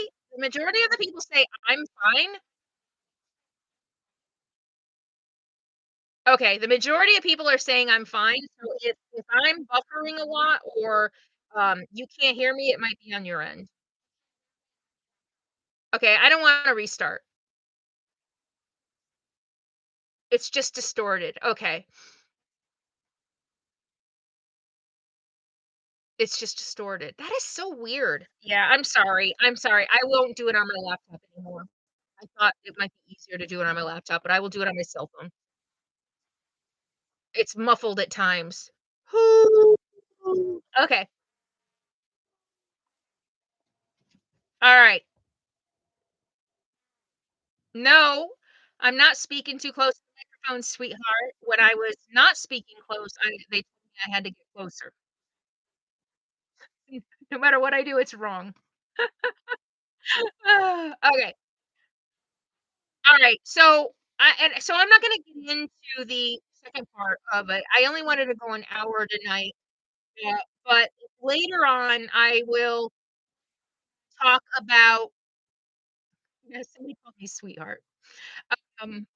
of the people say, "I'm fine." Okay, the majority of people are saying, "I'm fine." So if I'm buffering a lot or, you can't hear me, it might be on your end. Okay, I don't wanna restart. It's just distorted. Okay. It's just distorted. That is so weird. Yeah, I'm sorry. I won't do it on my laptop anymore. I thought it might be easier to do it on my laptop, but I will do it on my cell phone. It's muffled at times. Okay. Alright. No, I'm not speaking too close to the microphone, sweetheart. When I was not speaking close, they told me I had to get closer. No matter what I do, it's wrong. Okay. Alright. So I'm not gonna get into the second part of it. I only wanted to go an hour tonight, but later on, I will talk about somebody called me sweetheart. Um,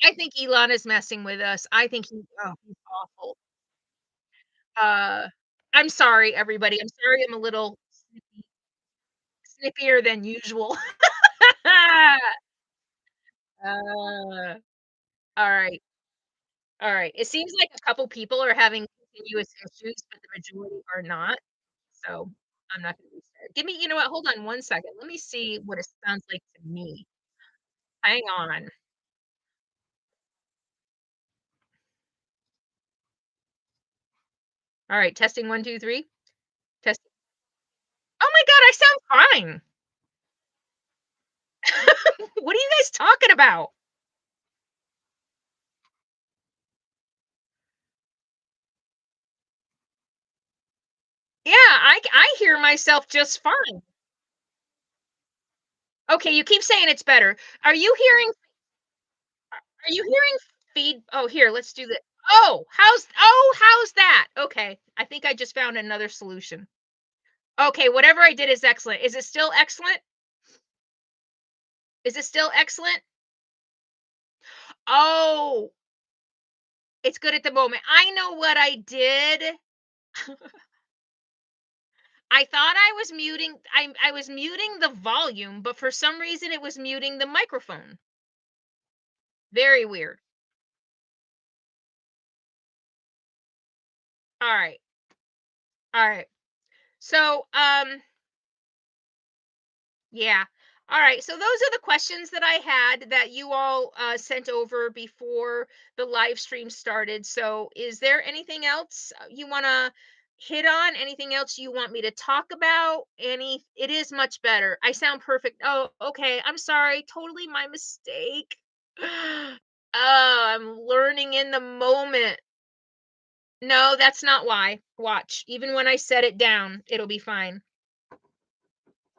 I think Elon is messing with us. I think he's awful. Uh, I'm sorry, everybody. I'm sorry I'm a little snippier than usual. Uh, alright, alright. It seems like a couple people are having continuous issues, but the majority are not, so I'm not gonna restart. Give me you know what? Hold on one second. Let me see what it sounds like to me. Hang on. All right, testing 1, 2, 3. Test. Oh my god, I sound fine. What are you guys talking about? Yeah, I hear myself just fine. Okay, you keep saying it's better. Are you hearing are you hearing feed Oh, here, let's do this. How's that? Okay, I think I just found another solution. Okay, whatever I did is excellent. Is it still excellent? Is it still excellent? Oh, it's good at the moment. I know what I did. I thought I was muting the volume, but for some reason it was muting the microphone. Very weird. All right. All right. So, yeah. All right. So those are the questions that I had that you all sent over before the live stream started. So, is there anything else you want to hit on? Anything else you want me to talk about? It is much better. I sound perfect. Oh, okay. I'm sorry. Totally my mistake. Oh, I'm learning in the moment. No, that's not why. Watch. Even when I set it down, it'll be fine.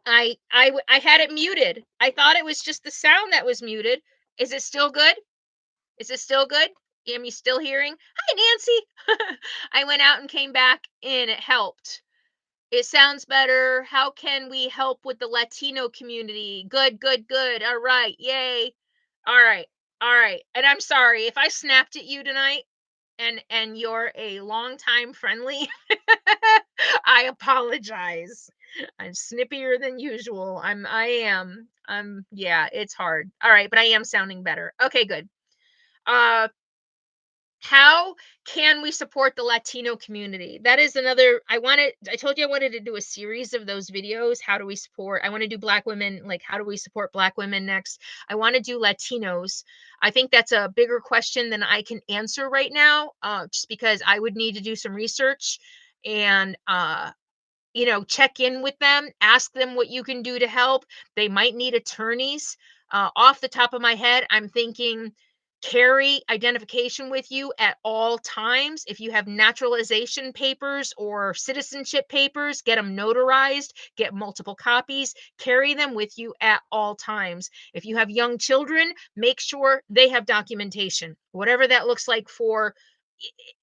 I had it muted. I thought it was just the sound that was muted. Is it still good? Is it still good? Am you still hearing? Hi, Nancy. I went out and came back in. It helped. It sounds better. How can we help with the Latino community? Good, good, good. All right. Yay. All right. All right. And I'm sorry if I snapped at you tonight and you're a longtime friendly. I apologize. I'm snippier than usual. Yeah, it's hard. All right, but I am sounding better. Okay, good. Uh how can we support the Latino community? That is another I told you I wanted to do a series of those videos. How do we support? I want to do black women, like how do we support black women next? I want to do Latinos. I think that's a bigger question than I can answer right now, just because I would need to do some research and check in with them, ask them what you can do to help. They might need attorneys. Off the top of my head, I'm thinking carry identification with you at all times. If you have naturalization papers or citizenship papers, get them notarized, get multiple copies, carry them with you at all times. If you have young children, make sure they have documentation, whatever that looks like for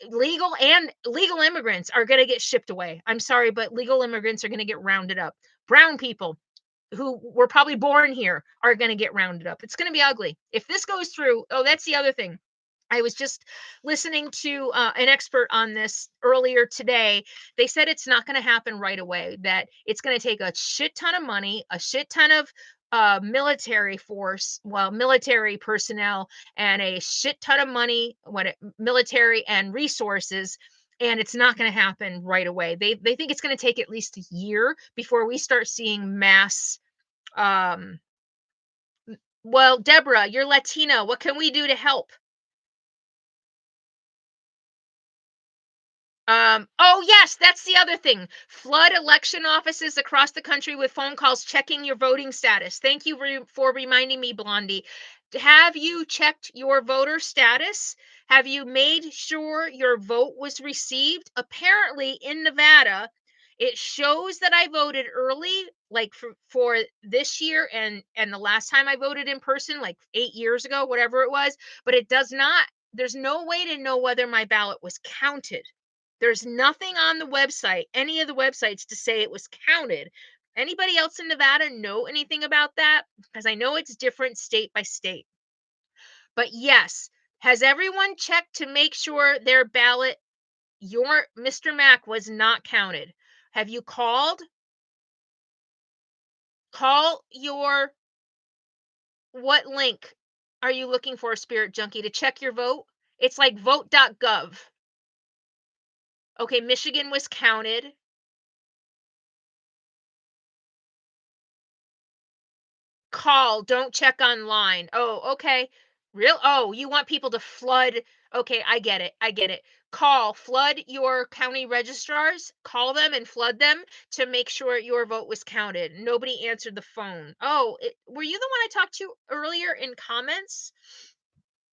legal immigrants are going to get shipped away. I'm sorry, but legal immigrants are going to get rounded up. Brown people who were probably born here are going to get rounded up. It's going to be ugly. If this goes through, oh, that's the other thing. I was just listening to an expert on this earlier today. They said it's not going to happen right away, that it's going to take a shit ton of money, a shit ton of military personnel, and a shit ton of money, military and resources. And it's not going to happen right away. They think it's going to take at least a year before we start seeing mass. Um, well, Deborah, you're Latina. What can we do to help? Oh yes, that's the other thing. Flood election offices across the country with phone calls checking your voting status. Thank you for reminding me, Blondie. Have you checked your voter status? Have you made sure your vote was received? Apparently, in Nevada, it shows that I voted early, like for this year and the last time I voted in person, like 8 years ago, whatever it was. But it does not. There's no way to know whether my ballot was counted. There's nothing on the website, any of the websites, to say it was counted. Anybody else in Nevada know anything about that? Because I know it's different state by state. But yes, has everyone checked to make sure their ballot, your Mr. Mac, was not counted? Have you called? Call your What link are you looking for, Spirit Junkie, to check your vote? It's like vote.gov. Okay, Michigan was counted. Call, don't check online. Oh, okay. You want people to flood. Okay, I get it. I get it. Flood your county registrars, call them and flood them to make sure your vote was counted. Nobody answered the phone. Oh, were you the one I talked to earlier in comments?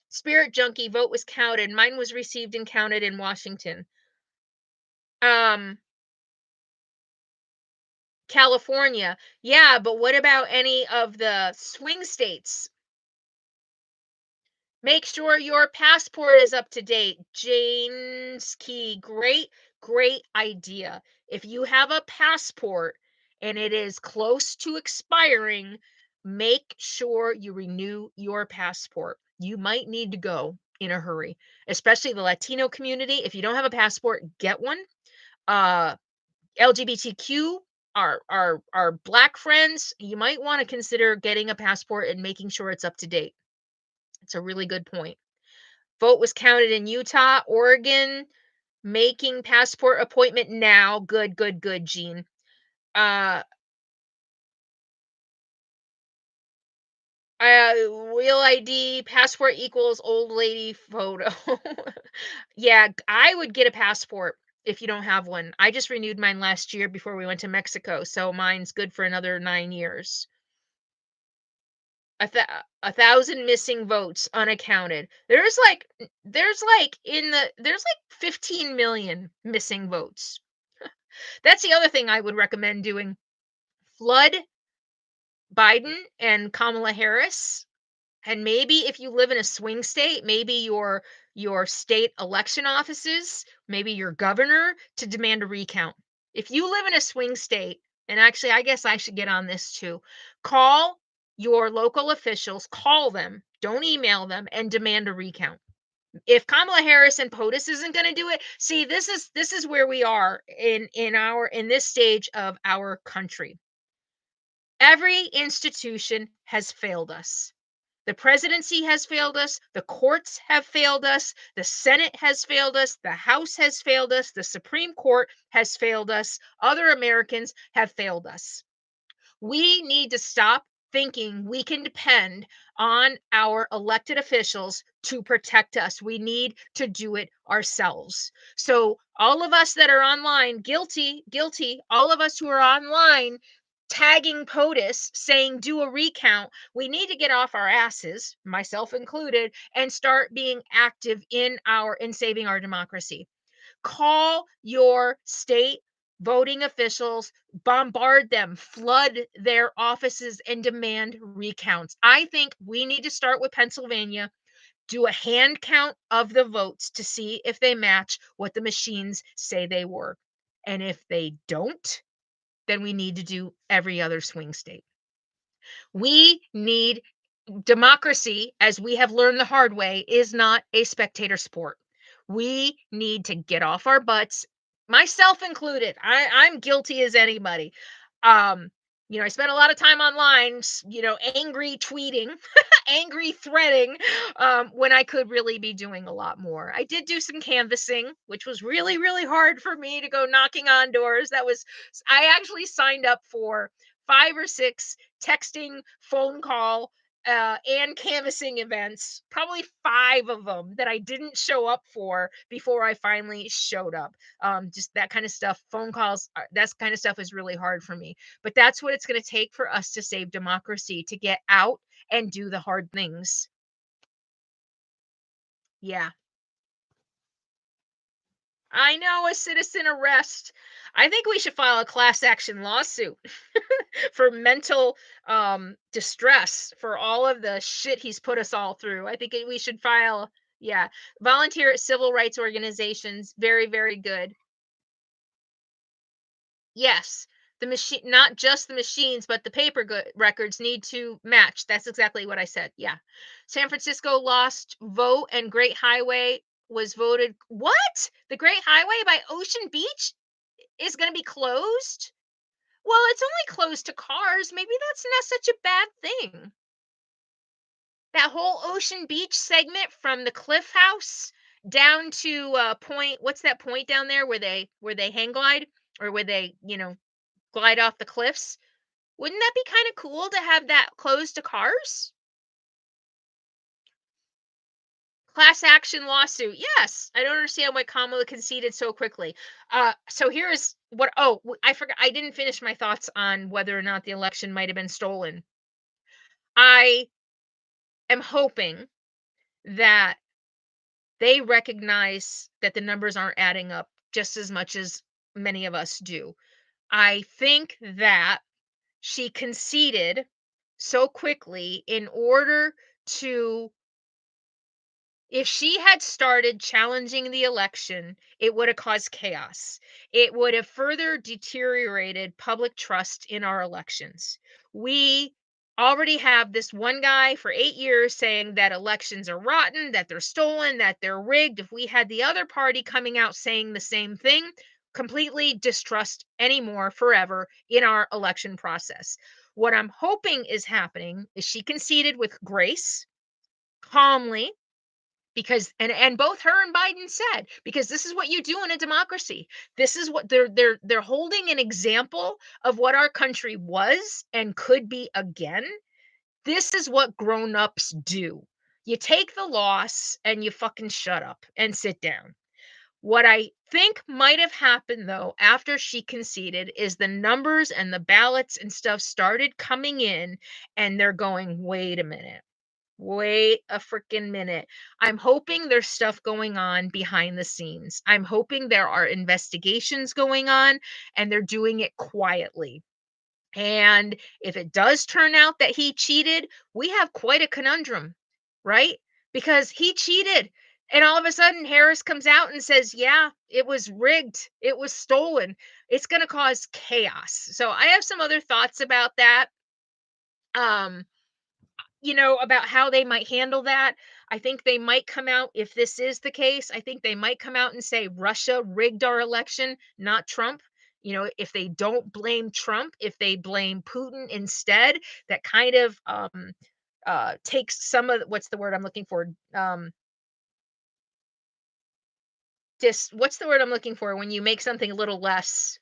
Spirit Junkie vote was counted. Mine was received and counted in Washington. Um, California. Yeah, but what about any of the swing states? Make sure your passport is up to date. Jane's Key. Great, great idea. If you have a passport and it is close to expiring, make sure you renew your passport. You might need to go in a hurry, especially the Latino community. If you don't have a passport, get one. LGBTQ, our black friends, you might want to consider getting a passport and making sure it's up to date. It's a really good point. Vote was counted in Utah, Oregon, making passport appointment now. Good, good, good, Gene. Uh, Real ID, passport equals old lady photo. Yeah, I would get a passport if you don't have one. I just renewed mine last year before we went to Mexico, so mine's good for another 9 years. A thousand missing votes unaccounted. There's like 15 million missing votes. That's the other thing I would recommend doing. Flood Biden and Kamala Harris. And maybe if you live in a swing state, maybe your state election offices, maybe your governor to demand a recount. If you live in a swing state, and actually I guess I should get on this too. Call your local officials, call them, don't email them and demand a recount. If Kamala Harris and POTUS isn't going to do it, see this is where we are in this stage of our country. Every institution has failed us. The presidency has failed us. The courts have failed us. The Senate has failed us. The House has failed us. The Supreme Court has failed us. Other Americans have failed us. We need to stop thinking we can depend on our elected officials to protect us. We need to do it ourselves. So, all of us that are online, guilty, guilty, all of us who are online tagging POTUS saying do a recount, we need to get off our asses, myself included, and start being active in saving our democracy. Call your state voting officials, bombard them, flood their offices, and demand recounts. I think we need to start with Pennsylvania, do a hand count of the votes to see if they match what the machines say they were. And if they don't, then we need to do every other swing state. We need democracy, as we have learned the hard way, is not a spectator sport. We need to get off our butts, myself included. I'm guilty as anybody. Um, I spent a lot of time online, angry tweeting, angry threading, when I could really be doing a lot more. I did do some canvassing, which was really, really hard for me to go knocking on doors. I actually signed up for 5 or 6 texting, phone call, and canvassing events, probably 5 of them that I didn't show up for before I finally showed up. Just that kind of stuff, phone calls, that kind of stuff is really hard for me. But that's what it's going to take for us to save democracy, to get out and do the hard things. Yeah. I know, a citizen arrest. I think we should file a class action lawsuit for mental distress for all of the shit he's put us all through. I think we should file, yeah, volunteer at civil rights organizations. Very, very good. Yes. The machine, not just the machines, but the paper records need to match. That's exactly what I said. Yeah. San Francisco lost vote and Great Highway was voted. What? The Great Highway by Ocean Beach is going to be closed? Well, it's only closed to cars. Maybe that's not such a bad thing. That whole Ocean Beach segment from the Cliff House down to point, what's that point down there where they hang glide, or where they, glide off the cliffs? Wouldn't that be kind of cool to have that closed to cars? Class action lawsuit. Yes. I don't understand why Kamala conceded so quickly. So here's what I forgot I didn't finish my thoughts on whether or not the election might have been stolen. I am hoping that they recognize that the numbers aren't adding up just as much as many of us do. I think that she conceded so quickly in order to if she had started challenging the election, it would have caused chaos. It would have further deteriorated public trust in our elections. We already have this one guy for 8 years saying that elections are rotten, that they're stolen, that they're rigged. If we had the other party coming out saying the same thing, completely distrust anymore forever in our election process. What I'm hoping is happening is she conceded with grace, calmly, because and both her and Biden said, because this is what you do in a democracy. This is what they're holding an example of what our country was and could be again. This is what grown-ups do. You take the loss and you fucking shut up and sit down. What I think might have happened though after she conceded is the numbers and the ballots and stuff started coming in, and they're going, wait a minute. Wait a freaking minute. I'm hoping there's stuff going on behind the scenes. I'm hoping there are investigations going on and they're doing it quietly. And if it does turn out that he cheated, we have quite a conundrum, right? Because he cheated. And all of a sudden, Harris comes out and says, yeah, it was rigged. It was stolen. It's going to cause chaos. So I have some other thoughts about that. Um, about how they might handle that. I think they might come out, if this is the case, I think they might come out and say Russia rigged our election, not Trump. If they don't blame Trump, if they blame Putin instead, that kind of takes some of what's the word I'm looking for? What's the word I'm looking for when you make something a little less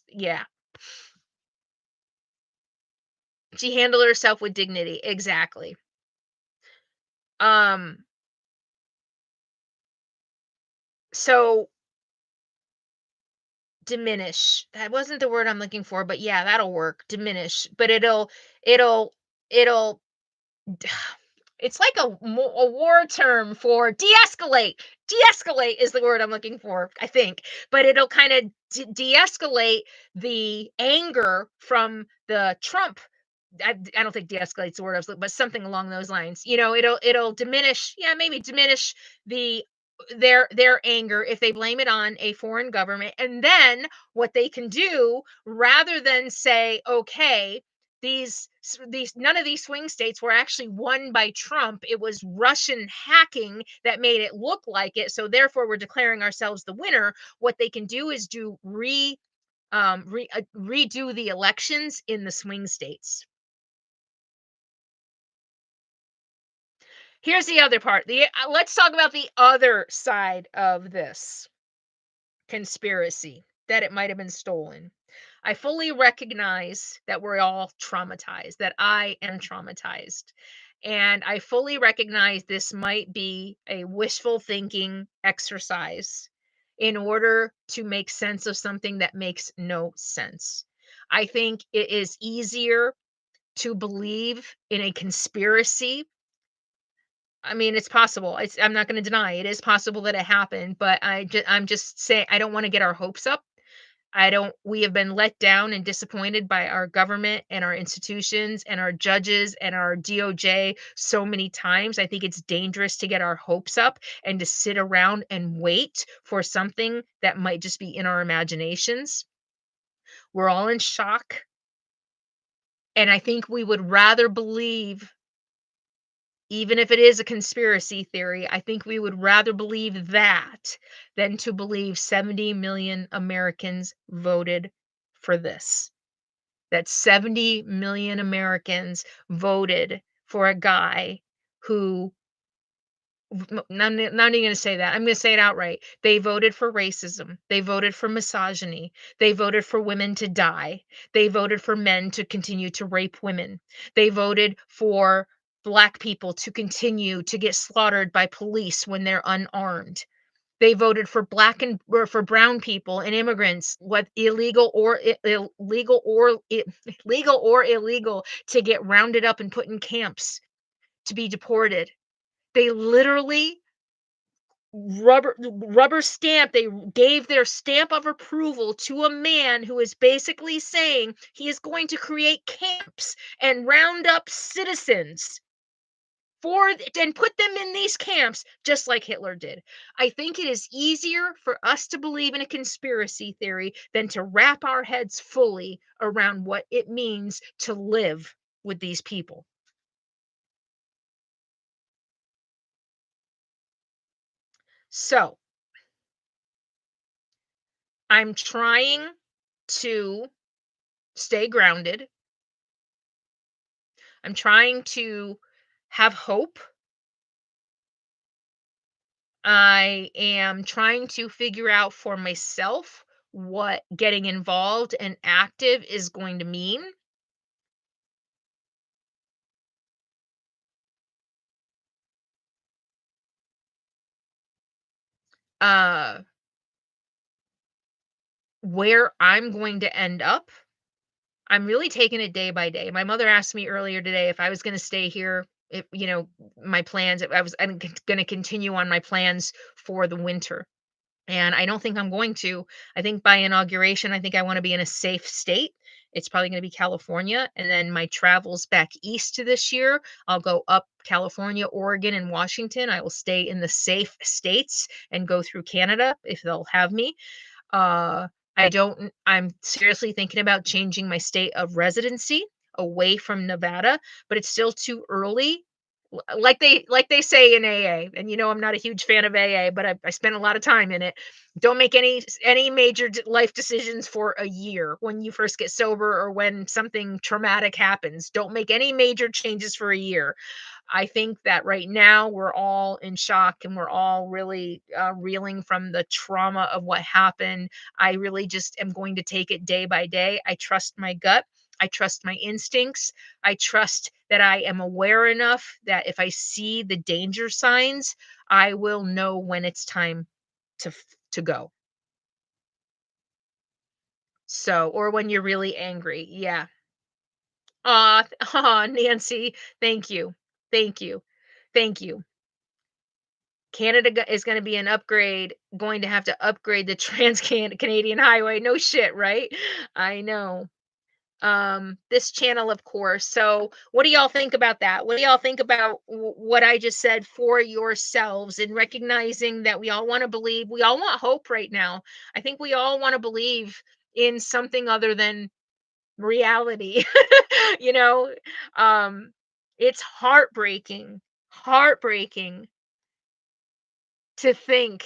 yeah. She handled herself with dignity. Exactly. Um so diminish. That wasn't the word I'm looking for, but yeah, that'll work. Diminish, but it'll it's like a war term for de-escalate. De-escalate is the word I'm looking for, I think. But it'll kind of de-escalate the anger from the Trump. I don't think de-escalate's the word I was looking, but something along those lines. It'll diminish, yeah, maybe diminish the their anger if they blame it on a foreign government. And then what they can do, rather than say, okay, these none of these swing states were actually won by Trump. It was Russian hacking that made it look like it. So therefore, we're declaring ourselves the winner. What they can do is redo the elections in the swing states. Here's the other part. Let's talk about the other side of this conspiracy, that it might have been stolen. I fully recognize that we're all traumatized, that I am traumatized. And I fully recognize this might be a wishful thinking exercise in order to make sense of something that makes no sense. I think it is easier to believe in a conspiracy. I mean, it's possible. I'm not going to deny it is possible that it happened, but I'm just saying I don't want to get our hopes up. I don't We have been let down and disappointed by our government and our institutions and our judges and our DOJ so many times. I think it's dangerous to get our hopes up and to sit around and wait for something that might just be in our imaginations. We're all in shock, and I think we would rather believe, even if it is a conspiracy theory, I think we would rather believe that than to believe 70 million Americans voted for this. That 70 million Americans voted for a guy who, not even going to say that. I'm going to say it outright. They voted for racism. They voted for misogyny. They voted for women to die. They voted for men to continue to rape women. They voted for black people to continue to get slaughtered by police when they're unarmed. They voted for black and or for brown people and immigrants, what illegal or illegal or legal or illegal, to get rounded up and put in camps to be deported. They literally rubber stamp, they gave their stamp of approval to a man who is basically saying he is going to create camps and round up citizens for and put them in these camps just like Hitler did. I think it is easier for us to believe in a conspiracy theory than to wrap our heads fully around what it means to live with these people. So, I'm trying to stay grounded. I'm trying to have hope. I am trying to figure out for myself what getting involved and active is going to mean. Uh, where I'm going to end up. I'm really taking it day by day. My mother asked me earlier today if I was going to stay here. If my plans, if I'm going to continue on my plans for the winter. And I don't think I'm going to. I think by inauguration, I think I want to be in a safe state. It's probably going to be California. And then my travels back east to this year, I'll go up California, Oregon, and Washington. I will stay in the safe states and go through Canada if they'll have me. Uh, I'm seriously thinking about changing my state of residency away from Nevada, but it's still too early. Like they say in AA, and I'm not a huge fan of AA, but I spent a lot of time in it. Don't make any major life decisions for a year when you first get sober or when something traumatic happens. Don't make any major changes for a year. I think that right now we're all in shock and we're all really reeling from the trauma of what happened. I really just am going to take it day by day. I trust my gut. I trust my instincts. I trust that I am aware enough that if I see the danger signs, I will know when it's time to go. So, or when you're really angry. Yeah. Aw, Nancy, thank you. Thank you. Thank you. Canada is going to be an upgrade, going to have to upgrade the Canadian highway. No shit, right? I know. This channel, of course. So, what do y'all think about that? What do y'all think about what I just said for yourselves and recognizing that we all want to believe, we all want hope right now. I think we all want to believe in something other than reality. you know, um, it's heartbreaking to think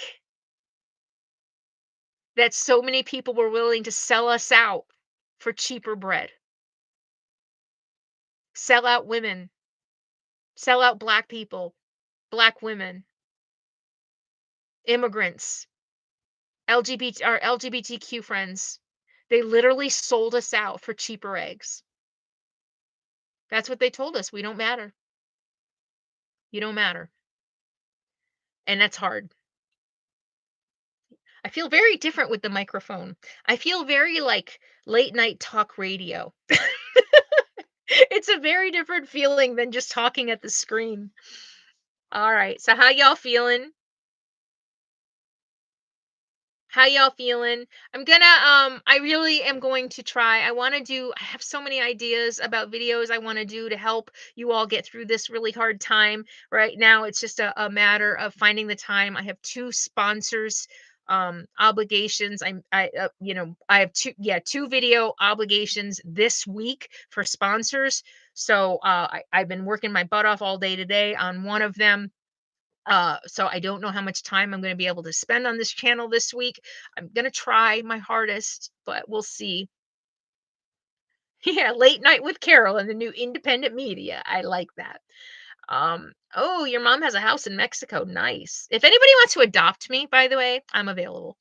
that so many people were willing to sell us out for cheaper bread, sell out women, sell out black people, black women, immigrants, our LGBTQ friends. They literally sold us out for cheaper eggs. That's what they told us. We don't matter. You don't matter. And that's hard. I feel very different with the microphone. I feel very like late night talk radio. It's a very different feeling than just talking at the screen. All right. So how y'all feeling? How y'all feeling? I really am going to try. I have so many ideas about videos I want to do to help you all get through this really hard time. Right now it's just a matter of finding the time. I have two sponsors obligations. I have two video obligations this week for sponsors. So I've been working my butt off all day today on one of them, so I don't know how much time I'm going to be able to spend on this channel this week. I'm going to try my hardest, but we'll see. Yeah, late night with Carol and the new independent media. I like that. Oh, your mom has a house in Mexico. Nice. If anybody wants to adopt me, by the way, I'm available.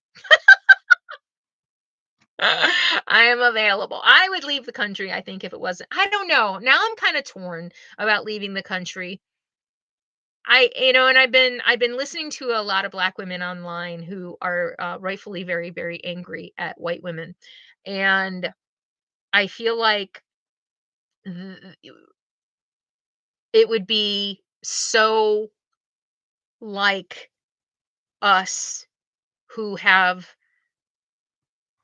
I am available. I would leave the country, I think, if it wasn't. I don't know. Now I'm kind of torn about leaving the country. And I've been listening to a lot of black women online who are rightfully very, very angry at white women. And I feel like th- it would be so like us who have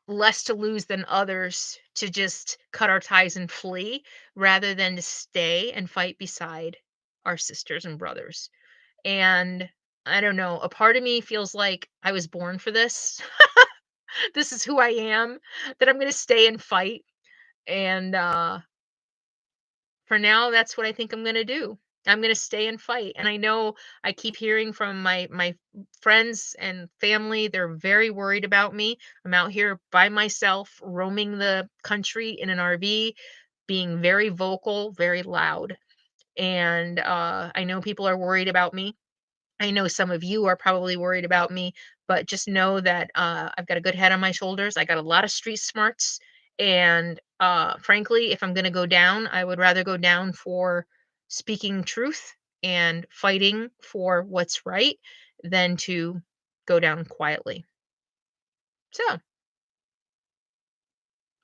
less to lose than others to just cut our ties and flee rather than to stay and fight beside our sisters and brothers. And I don't know, a part of me feels like I was born for this. This is who I am, that I'm going to stay and fight. And for now, that's what I think I'm gonna do. I'm gonna stay and fight, and I know I keep hearing from my friends and family, they're very worried about me. I'm out here by myself, roaming the country in an RV, being very vocal, very loud, and, I know people are worried about me. I know some of you are probably worried about me, but just know that I've got a good head on my shoulders. I got a lot of street smarts. And frankly, if I'm going to go down, I would rather go down for speaking truth and fighting for what's right than to go down quietly. So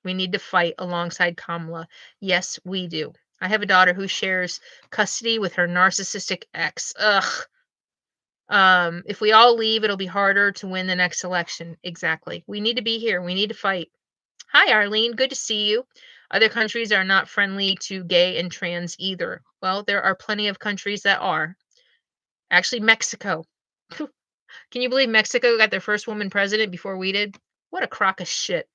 we need to fight alongside Kamala. Yes, we do. I have a daughter who shares custody with her narcissistic ex. Ugh. If we all leave, it'll be harder to win the next election. Exactly. We need to be here. We need to fight. Hi, Arlene. Good to see you. Other countries are not friendly to gay and trans either. Well, there are plenty of countries that are. Actually, Mexico. Can you believe Mexico got their first woman president before we did? What a crock of shit.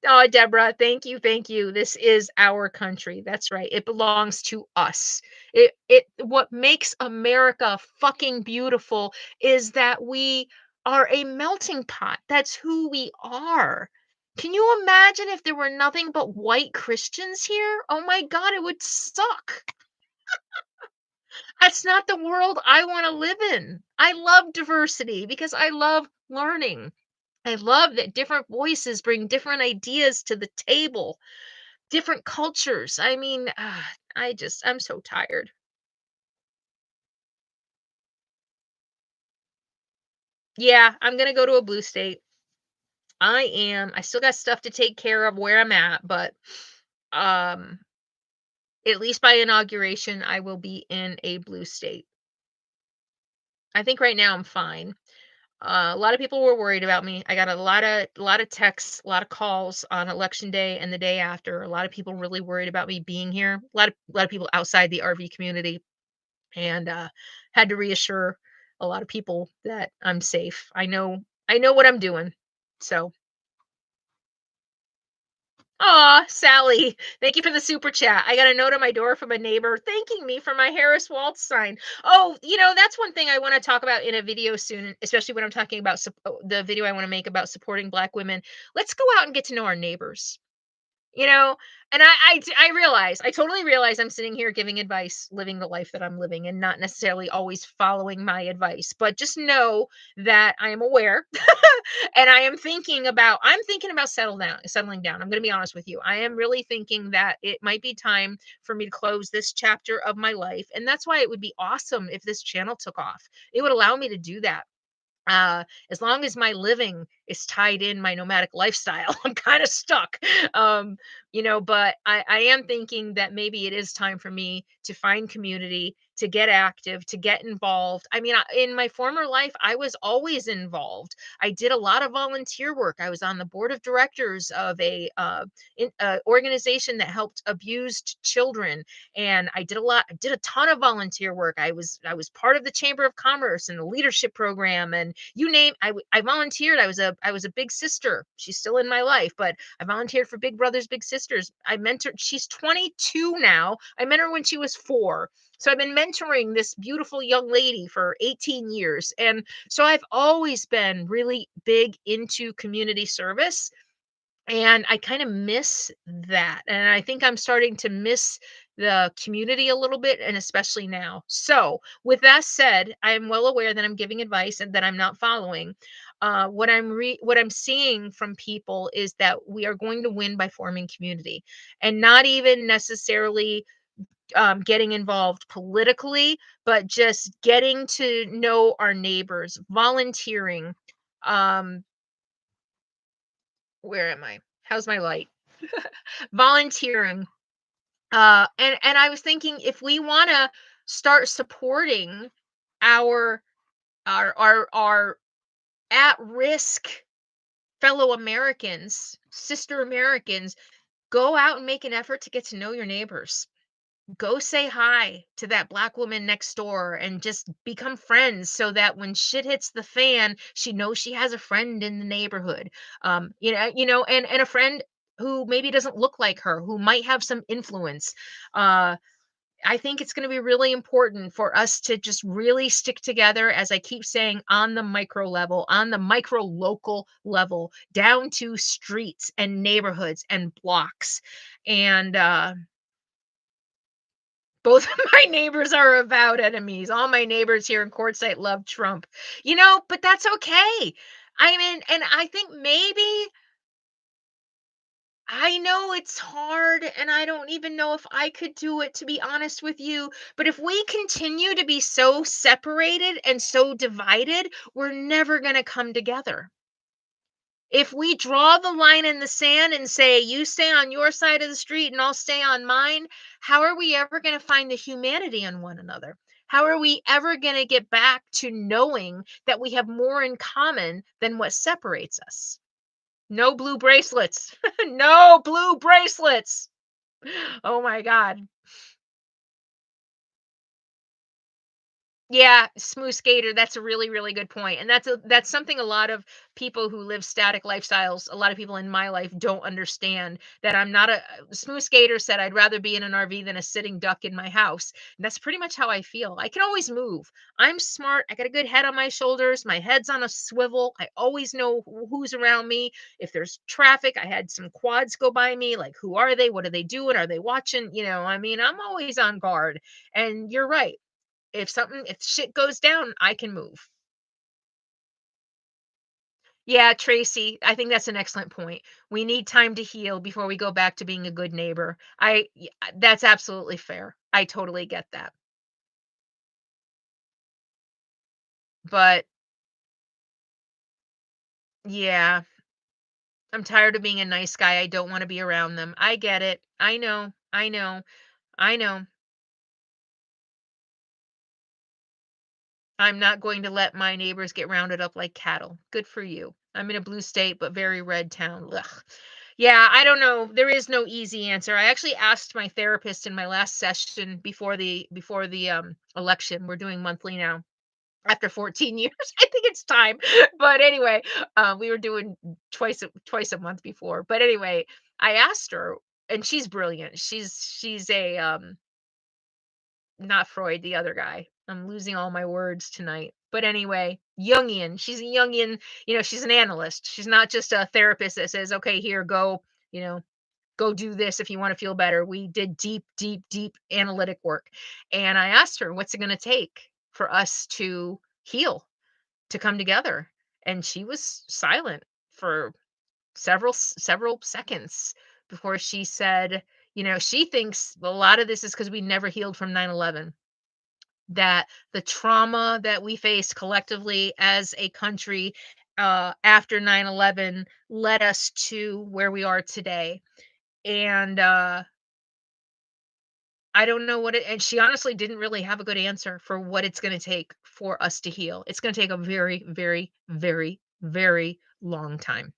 Oh, Deborah, thank you, thank you. This is our country. That's right. It belongs to us. It what makes America fucking beautiful is that we are a melting pot. That's who we are. Can you imagine if there were nothing but white Christians here? Oh my god, it would suck. That's not the world I want to live in. I love diversity because I love learning. I love that different voices bring different ideas to the table, different cultures. I mean, I'm so tired. Yeah, I'm going to go to a blue state. I am. I still got stuff to take care of where I'm at, but um at least by inauguration I will be in a blue state. I think right now I'm fine. A lot of people were worried about me. I got a lot of texts, a lot of calls on election day and the day after. A lot of people really worried about me being here. A lot of people outside the RV community, and had to reassure a lot of people that I'm safe. I know what I'm doing. So, aw, Sally, thank you for the super chat. I got a note on my door from a neighbor thanking me for my Harris Waltz sign. Oh, that's one thing I want to talk about in a video soon, especially when I'm talking about the video I want to make about supporting Black women. Let's go out and get to know our neighbors. You know, and I totally realize I'm sitting here giving advice, living the life that I'm living and not necessarily always following my advice, but just know that I am aware and I'm thinking about settling down. I'm going to be honest with you. I am really thinking that it might be time for me to close this chapter of my life. And that's why it would be awesome if this channel took off. It would allow me to do that. As long as my living is tied in my nomadic lifestyle, I'm kind of stuck. But I am thinking that maybe it is time for me to find community, to get active, to get involved. I mean, in my former life, I was always involved. I did a lot of volunteer work. I was on the board of directors of a organization that helped abused children, and I did a ton of volunteer work. I was part of the Chamber of Commerce and the leadership program, and you name. I volunteered. I was a big sister. She's still in my life, but I volunteered for Big Brothers Big Sisters. I mentored. She's 22 now. I met her when she was 4. So I've been mentoring this beautiful young lady for 18 years. And so I've always been really big into community service, and I kind of miss that. And I think I'm starting to miss the community a little bit, and especially now. So, with that said, I am well aware that I'm giving advice and that I'm not following. what I'm seeing from people is that we are going to win by forming community, and not even necessarily getting involved politically, but just getting to know our neighbors, volunteering. Um, where am I? How's my light? Volunteering. And I was thinking, if we want to start supporting our our at risk fellow Americans, sister Americans, go out and make an effort to get to know your neighbors. Go say hi to that black woman next door and just become friends so that when shit hits the fan, she knows she has a friend in the neighborhood. And a friend who maybe doesn't look like her, who might have some influence. Uh, I think it's going to be really important for us to just really stick together, as I keep saying, on the micro level, on the micro local level, down to streets and neighborhoods and blocks. And both of my neighbors are avowed enemies. All my neighbors here in Quartzsite love Trump, but that's okay. I mean, and I think maybe I know it's hard, and I don't even know if I could do it, to be honest with you. But if we continue to be so separated and so divided, we're never going to come together. If we draw the line in the sand and say, you stay on your side of the street and I'll stay on mine, how are we ever going to find the humanity in one another? How are we ever going to get back to knowing that we have more in common than what separates us? No blue bracelets. No blue bracelets. Oh my God. Yeah, smooth skater, that's a really, really good point, and that's something a lot of people who live static lifestyles, a lot of people in my life don't understand, that I'm not a smooth skater said, "I'd rather be in an RV than a sitting duck in my house," and that's pretty much how I feel. I can always move. I'm smart, I got a good head on my shoulders, my head's on a swivel, I always know who's around me. If there's traffic, I had some quads go by me, like, who are they? What are they doing? Are they watching? I mean, I'm always on guard, and you're right. If shit goes down, I can move. Yeah, Tracy, I think that's an excellent point. We need time to heal before we go back to being a good neighbor. That's absolutely fair. I totally get that. But yeah, I'm tired of being a nice guy. I don't want to be around them. I get it. I know. I know. I know. I'm not going to let my neighbors get rounded up like cattle. Good for you. I'm in a blue state, but very red town. Ugh. Yeah, I don't know. There is no easy answer. I actually asked my therapist in my last session before the election. We're doing monthly now after 14 years. I think it's time. But anyway, we were doing twice a month before. But anyway, I asked her, and she's brilliant. She's a not Freud, the other guy. I'm losing all my words tonight. But anyway, Jungian. She's a Jungian, she's an analyst. She's not just a therapist that says, okay, here, you know, go do this if you want to feel better. We did deep, deep, deep analytic work. And I asked her, what's it going to take for us to heal, to come together? And she was silent for several seconds before she said, she thinks a lot of this is because we never healed from 9/11, that the trauma that we faced collectively as a country after 9/11 led us to where we are today. And I don't know and she honestly didn't really have a good answer for what it's going to take for us to heal. It's going to take a very, very, very, very long time.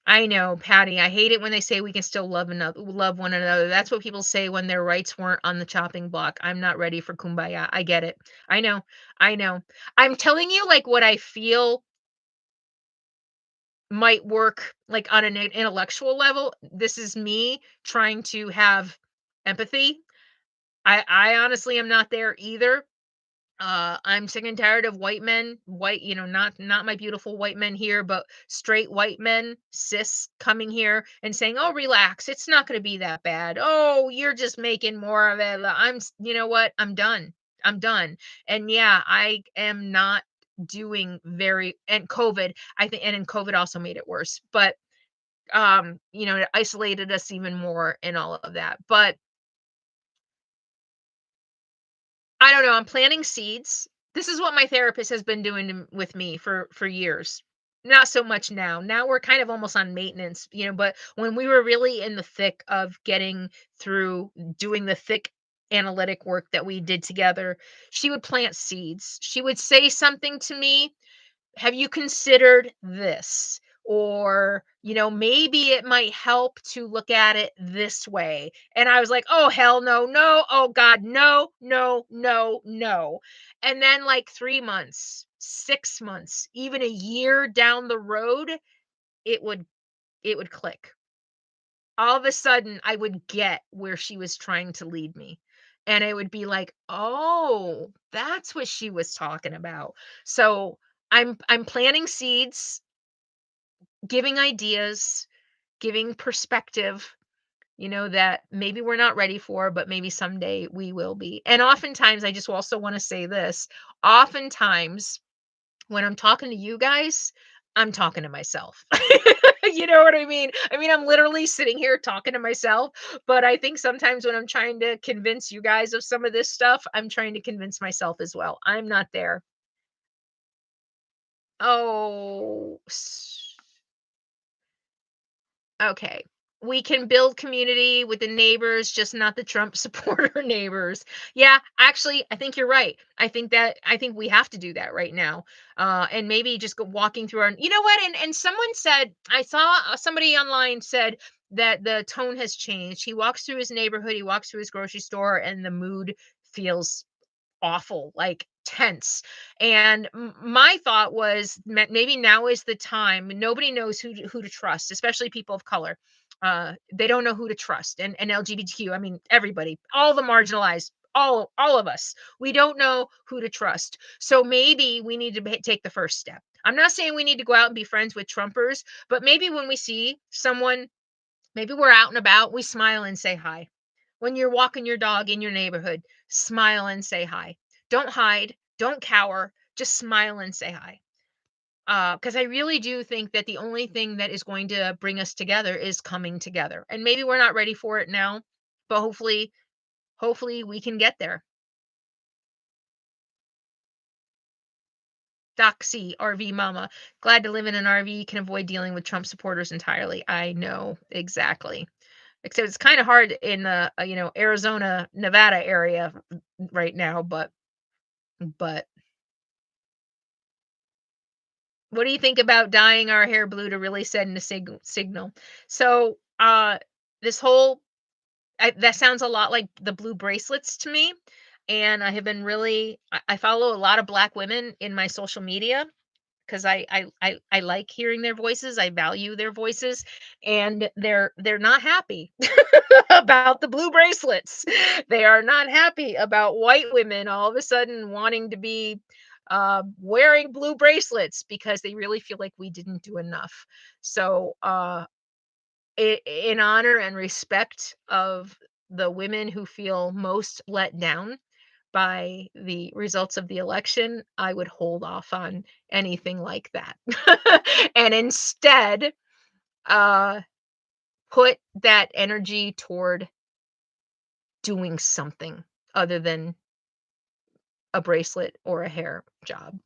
I know, Patty. I hate it when they say we can still love one another. That's what people say when their rights weren't on the chopping block. I'm not ready for kumbaya. I get it. I know. I know. I'm telling you, like, what I feel might work, like, on an intellectual level. This is me trying to have empathy. I honestly am not there either. I'm sick and tired of white, not my beautiful white men here, but straight white men, cis, coming here and saying, "Oh, relax, it's not going to be that bad. Oh, you're just making more of it." You know what? I'm done. I'm done. And yeah, I am not. doing very and COVID, I think, and then COVID also made it worse. But it isolated us even more and all of that. But I don't know, I'm planting seeds. This is what my therapist has been doing with me for years. Not so much now. Now we're kind of almost on maintenance, but when we were really in the thick of getting through doing the thick analytic work that we did together, she would plant seeds. She would say something to me, have you considered this? Or, maybe it might help to look at it this way. And I was like, oh, hell no, no, oh, God, no, no, no, no. And then, like 3 months, 6 months, even a year down the road, it would it would click. All of a sudden, I would get where she was trying to lead me. And it would be like, oh, that's what she was talking about. So I'm planting seeds, giving ideas, giving perspective, that maybe we're not ready for, but maybe someday we will be. And oftentimes, I just also want to say this. Oftentimes, when I'm talking to you guys, I'm talking to myself. You know what I mean? I mean, I'm literally sitting here talking to myself, but I think sometimes when I'm trying to convince you guys of some of this stuff, I'm trying to convince myself as well. I'm not there. Oh, okay. We can build community with the neighbors, just not the Trump supporter neighbors. Yeah, actually, I think you're right. I think we have to do that right now. And maybe just go walking through our, you know what? And someone said, I saw somebody online said that the tone has changed. He walks through his neighborhood, he walks through his grocery store, and the mood feels awful, like tense. And my thought was maybe now is the time. Nobody knows who to trust, especially people of color. They don't know who to trust, and LGBTQ. I mean, everybody, all the marginalized. All of us, we don't know who to trust. So maybe we need to take the first step. I'm not saying we need to go out and be friends with Trumpers, but maybe when we see someone, maybe we're out and about, we smile and say hi. When you're walking your dog in your neighborhood, smile and say hi. Don't hide, don't cower, just smile and say hi. Because I really do think that the only thing that is going to bring us together is coming together. And maybe we're not ready for it now, but hopefully we can get there. Doxy, RV Mama. Glad to live in an RV. Can avoid dealing with Trump supporters entirely. I know exactly. Except it's kind of hard in the Arizona, Nevada area right now. But what do you think about dyeing our hair blue to really send a signal? So, this whole that sounds a lot like the blue bracelets to me. And I have been really, I follow a lot of Black women in my social media because I like hearing their voices. I value their voices, and they're not happy about the blue bracelets. They are not happy about white women all of a sudden wanting to be wearing blue bracelets because they really feel like we didn't do enough. So, in honor and respect of the women who feel most let down by the results of the election, I would hold off on anything like that. And instead, uh, put that energy toward doing something other than a bracelet or a hair job.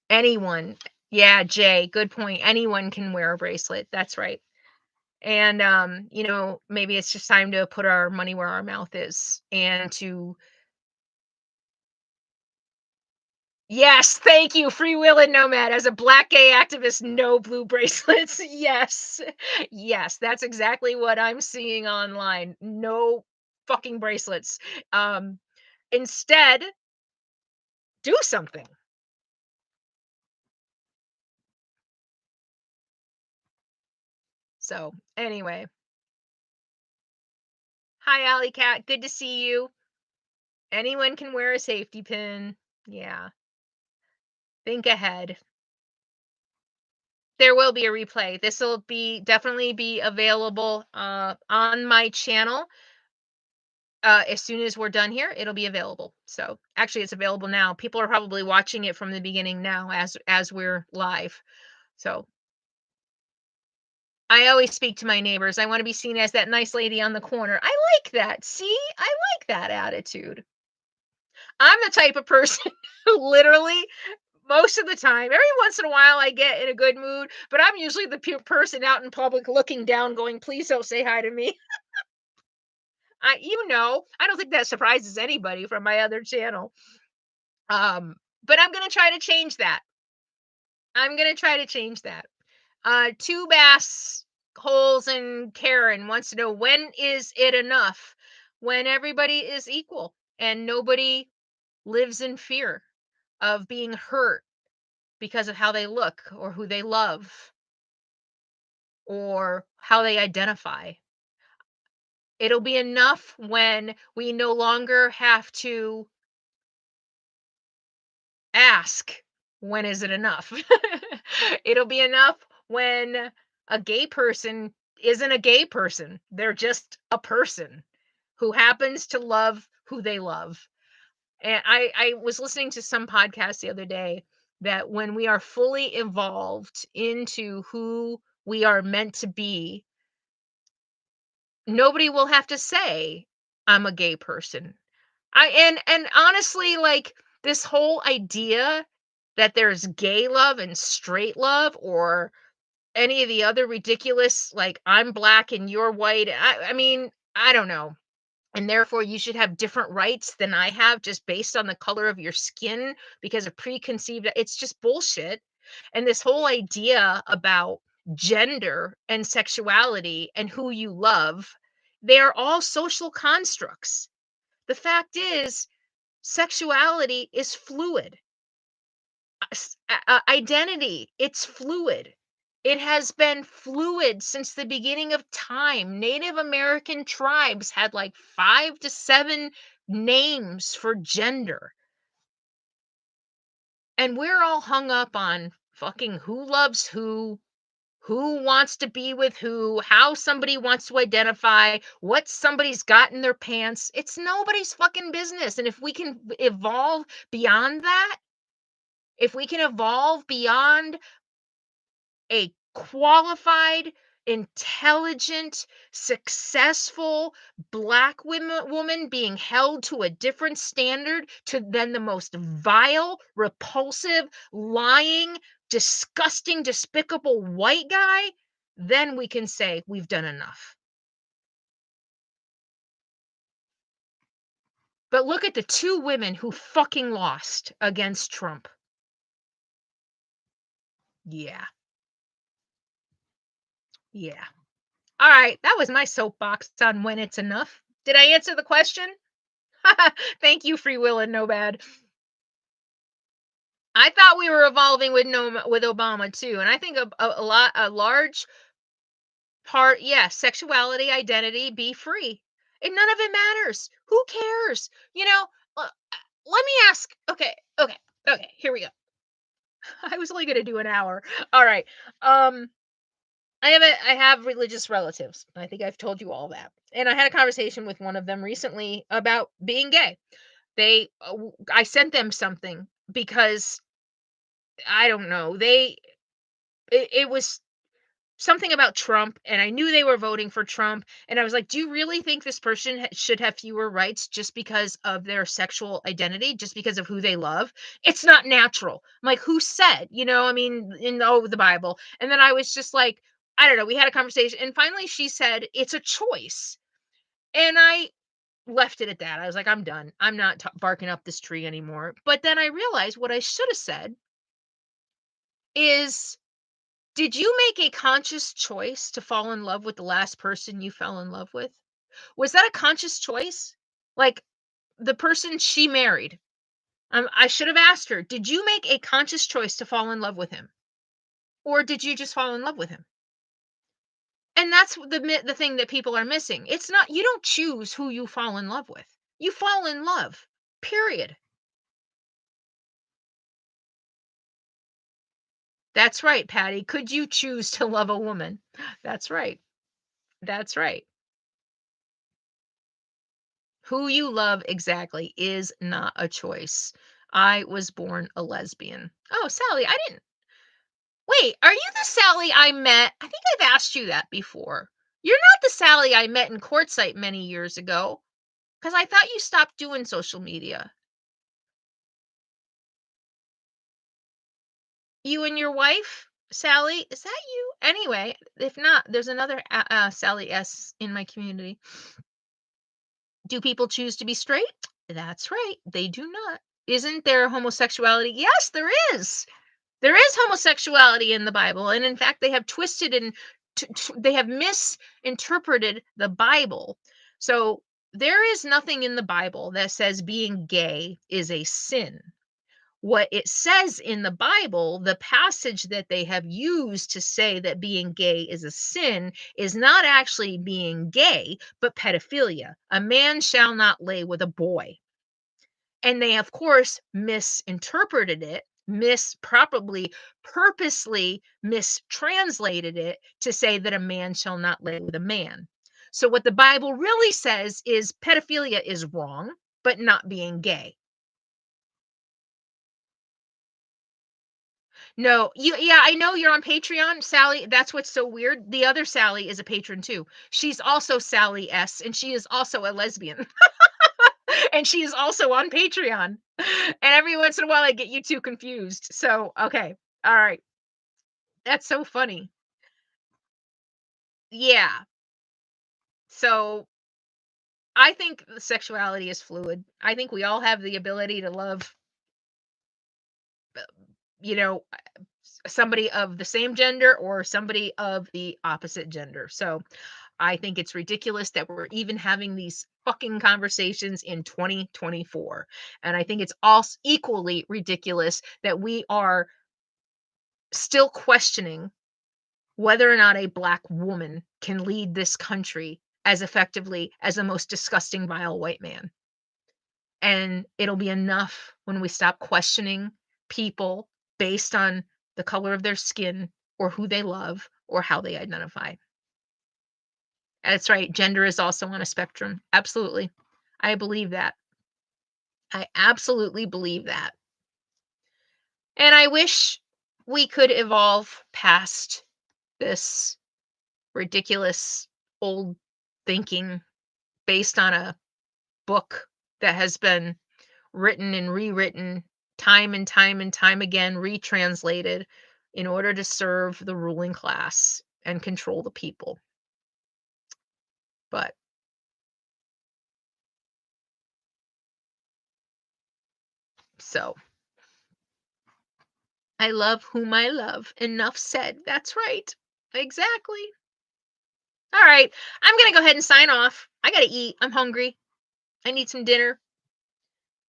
Anyone. Yeah, Jay, good point. Anyone can wear a bracelet. That's right. And maybe it's just time to put our money where our mouth is and to yes, thank you, free will and nomad. As a Black gay activist, no blue bracelets. Yes. Yes, that's exactly what I'm seeing online. No fucking bracelets. Um, Instead, do something. So, anyway. Hi, Alley Cat. Good to see you. Anyone can wear a safety pin. Yeah. Think ahead. There will be a replay. This will be definitely be available on my channel. As soon as we're done here, it'll be available. So, actually it's available now. People are probably watching it from the beginning now as we're live. So, I always speak to my neighbors. I wanna be seen as that nice lady on the corner. I like that. See? I like that attitude. I'm the type of person who literally most of the time, every once in a while I get in a good mood, but I'm usually the person out in public looking down going, "Please don't say hi to me." I don't think that surprises anybody from my other channel. Um, but I'm gonna try to change that. I'm gonna try to change that. Two bass holes and Karen wants to know, when is it enough? When everybody is equal and nobody lives in fear of being hurt because of how they look or who they love or how they identify. It'll be enough when we no longer have to ask, when is it enough? It'll be enough when a gay person isn't a gay person. They're just a person who happens to love who they love. And I was listening to some podcast the other day that when we are fully evolved into who we are meant to be, nobody will have to say, I'm a gay person. And honestly, like, this whole idea that there's gay love and straight love or any of the other ridiculous, like, I'm black and you're white. I mean, I don't know. And therefore you should have different rights than I have just based on the color of your skin because of preconceived, it's just bullshit. And this whole idea about gender and sexuality and who you love, they are all social constructs. The fact is, sexuality is fluid. Identity, it's fluid. It has been fluid since the beginning of time. Native American tribes had like 5 to 7 names for gender. And we're all hung up on fucking who loves who wants to be with who, how somebody wants to identify, what somebody's got in their pants. It's nobody's fucking business. And if we can evolve beyond that, if we can evolve beyond a qualified, intelligent, successful black woman being held to a different standard to than the most vile, repulsive, lying, disgusting, despicable white guy, then we can say we've done enough. But look at the two women who fucking lost against Trump. Yeah. Yeah. All right, that was my soapbox on when it's enough. Did I answer the question? Thank you, Free Will and No Bad. I thought we were evolving with no with Obama too, and I think a large part, yes, sexuality, identity, be free, and none of it matters. Who cares? Let me ask. Okay. Here we go. I was only going to do an hour. All right. Um, I have religious relatives. I think I've told you all that, and I had a conversation with one of them recently about being gay. I sent them something because I don't know. It was something about Trump, and I knew they were voting for Trump, and I was like, "Do you really think this person should have fewer rights just because of their sexual identity, just because of who they love? It's not natural." I'm like, "Who said?" I mean, in the Bible. And then I was just like, I don't know. We had a conversation, and finally she said, "It's a choice," and I left it at that. I was like, "I'm done. I'm not barking up this tree anymore." But then I realized what I should have said is, did you make a conscious choice to fall in love with the last person you fell in love with? Was that a conscious choice? Like, the person she married, I should have asked her, "Did you make a conscious choice to fall in love with him? Or did you just fall in love with him?" And that's the thing that people are missing. It's not, you don't choose who you fall in love with. You fall in love. Period. That's right, Patty. Could you choose to love a woman? That's right. That's right. Who you love exactly is not a choice. I was born a lesbian. Oh, Sally, I didn't. Wait, are you the Sally I met? I think I've asked you that before. You're not the Sally I met in Quartzsite many years ago, because I thought you stopped doing social media. You and your wife, Sally? Is that you? Anyway, if not, there's another Sally S in my community. Do people choose to be straight? That's right, they do not. Isn't there homosexuality? Yes, there is. There is homosexuality in the Bible, and in fact, they have twisted and they have misinterpreted the Bible. So there is nothing in the Bible that says being gay is a sin. What it says in the Bible, the passage that they have used to say that being gay is a sin, is not actually being gay, but pedophilia. A man shall not lay with a boy. And they, of course, misinterpreted it, probably purposely mistranslated it to say that a man shall not lay with a man. So, what the Bible really says is pedophilia is wrong, but not being gay. No, yeah, I know you're on Patreon, Sally. That's what's so weird. The other Sally is a patron too. She's also Sally S, and she is also a lesbian. And she is also on Patreon. And every once in a while I get you two confused. So, okay. All right. That's so funny. Yeah. So, I think the sexuality is fluid. I think we all have the ability to love, you know, somebody of the same gender or somebody of the opposite gender. So, I think it's ridiculous that we're even having these fucking conversations in 2024. And I think it's also equally ridiculous that we are still questioning whether or not a black woman can lead this country as effectively as the most disgusting, vile white man. And it'll be enough when we stop questioning people based on the color of their skin or who they love or how they identify. That's right. Gender is also on a spectrum. Absolutely. I believe that. I absolutely believe that. And I wish we could evolve past this ridiculous old thinking based on a book that has been written and rewritten time and time and time again, retranslated in order to serve the ruling class and control the people. But so I love whom I love. Enough said. That's right. Exactly. All right. I'm going to go ahead and sign off. I got to eat. I'm hungry. I need some dinner.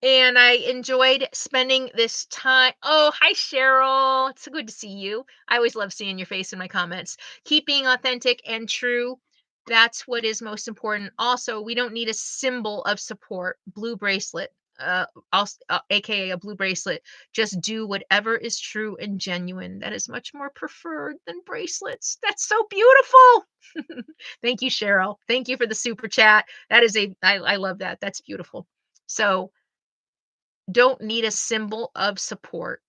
And I enjoyed spending this time. Oh, hi, Cheryl. It's so good to see you. I always love seeing your face in my comments. Keep being authentic and true. That's what is most important. Also, we don't need a symbol of support. Blue bracelet, also, aka a blue bracelet. Just do whatever is true and genuine. That is much more preferred than bracelets. That's so beautiful. Thank you, Cheryl. Thank you for the super chat. That is I love that. That's beautiful. So, don't need a symbol of support.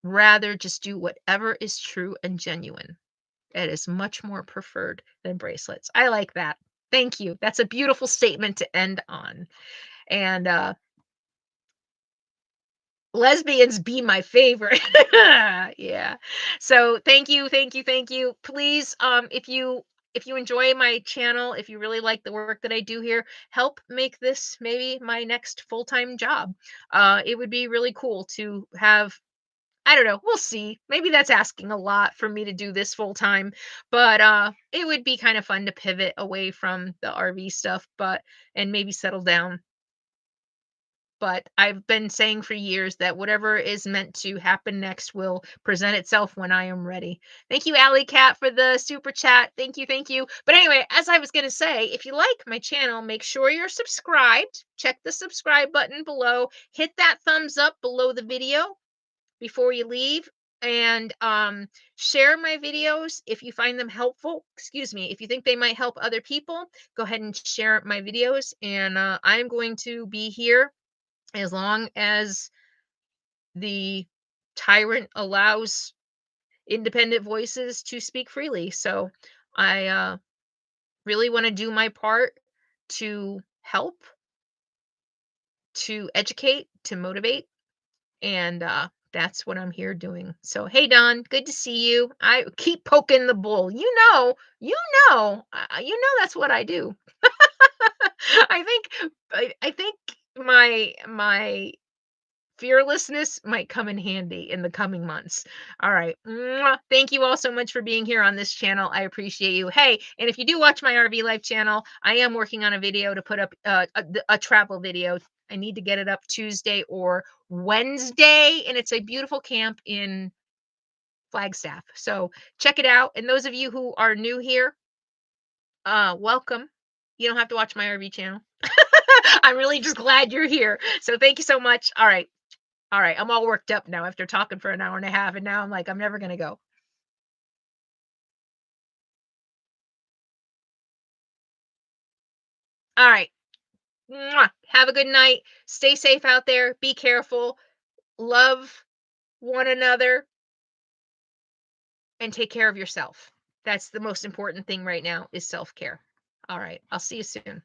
Rather, just do whatever is true and genuine. It is much more preferred than bracelets. I like that. Thank you. That's a beautiful statement to end on. And lesbians be my favorite. Yeah. So thank you, thank you, thank you. Please, if you enjoy my channel, if you really like the work that I do here, help make this maybe my next full-time job. It would be really cool to have. I don't know, we'll see. Maybe that's asking a lot for me to do this full time, but it would be kind of fun to pivot away from the RV stuff, but and maybe settle down. But I've been saying for years that whatever is meant to happen next will present itself when I am ready. Thank you, Alley Cat, for the super chat. Thank you, thank you. But anyway, as I was going to say, if you like my channel, make sure you're subscribed. Check the subscribe button below. Hit that thumbs up below the video before you leave. and share my videos if you find them helpful. Excuse me. If you think they might help other people, go ahead and share my videos. And I'm going to be here as long as the tyrant allows independent voices to speak freely. So I really want to do my part to help, to educate, to motivate, and that's what I'm here doing. So hey Don, good to see you. I keep poking the bull. That's what I do. I think I think my fearlessness might come in handy in the coming months. All right. Mwah. Thank you all so much for being here on this channel. I appreciate you. Hey, and if you do watch my RV Life channel, I am working on a video to put up a travel video. I need to get it up Tuesday or Wednesday, and it's a beautiful camp in Flagstaff. So check it out. And those of you who are new here, welcome. You don't have to watch my RV channel. I'm really just glad you're here. So thank you so much. All right. All right, I'm all worked up now after talking for an hour and a half, and now I'm like, I'm never gonna go. All right. Mwah. Have a good night. Stay safe out there. Be careful. Love one another and take care of yourself. That's the most important thing right now is self-care. All right. I'll see you soon.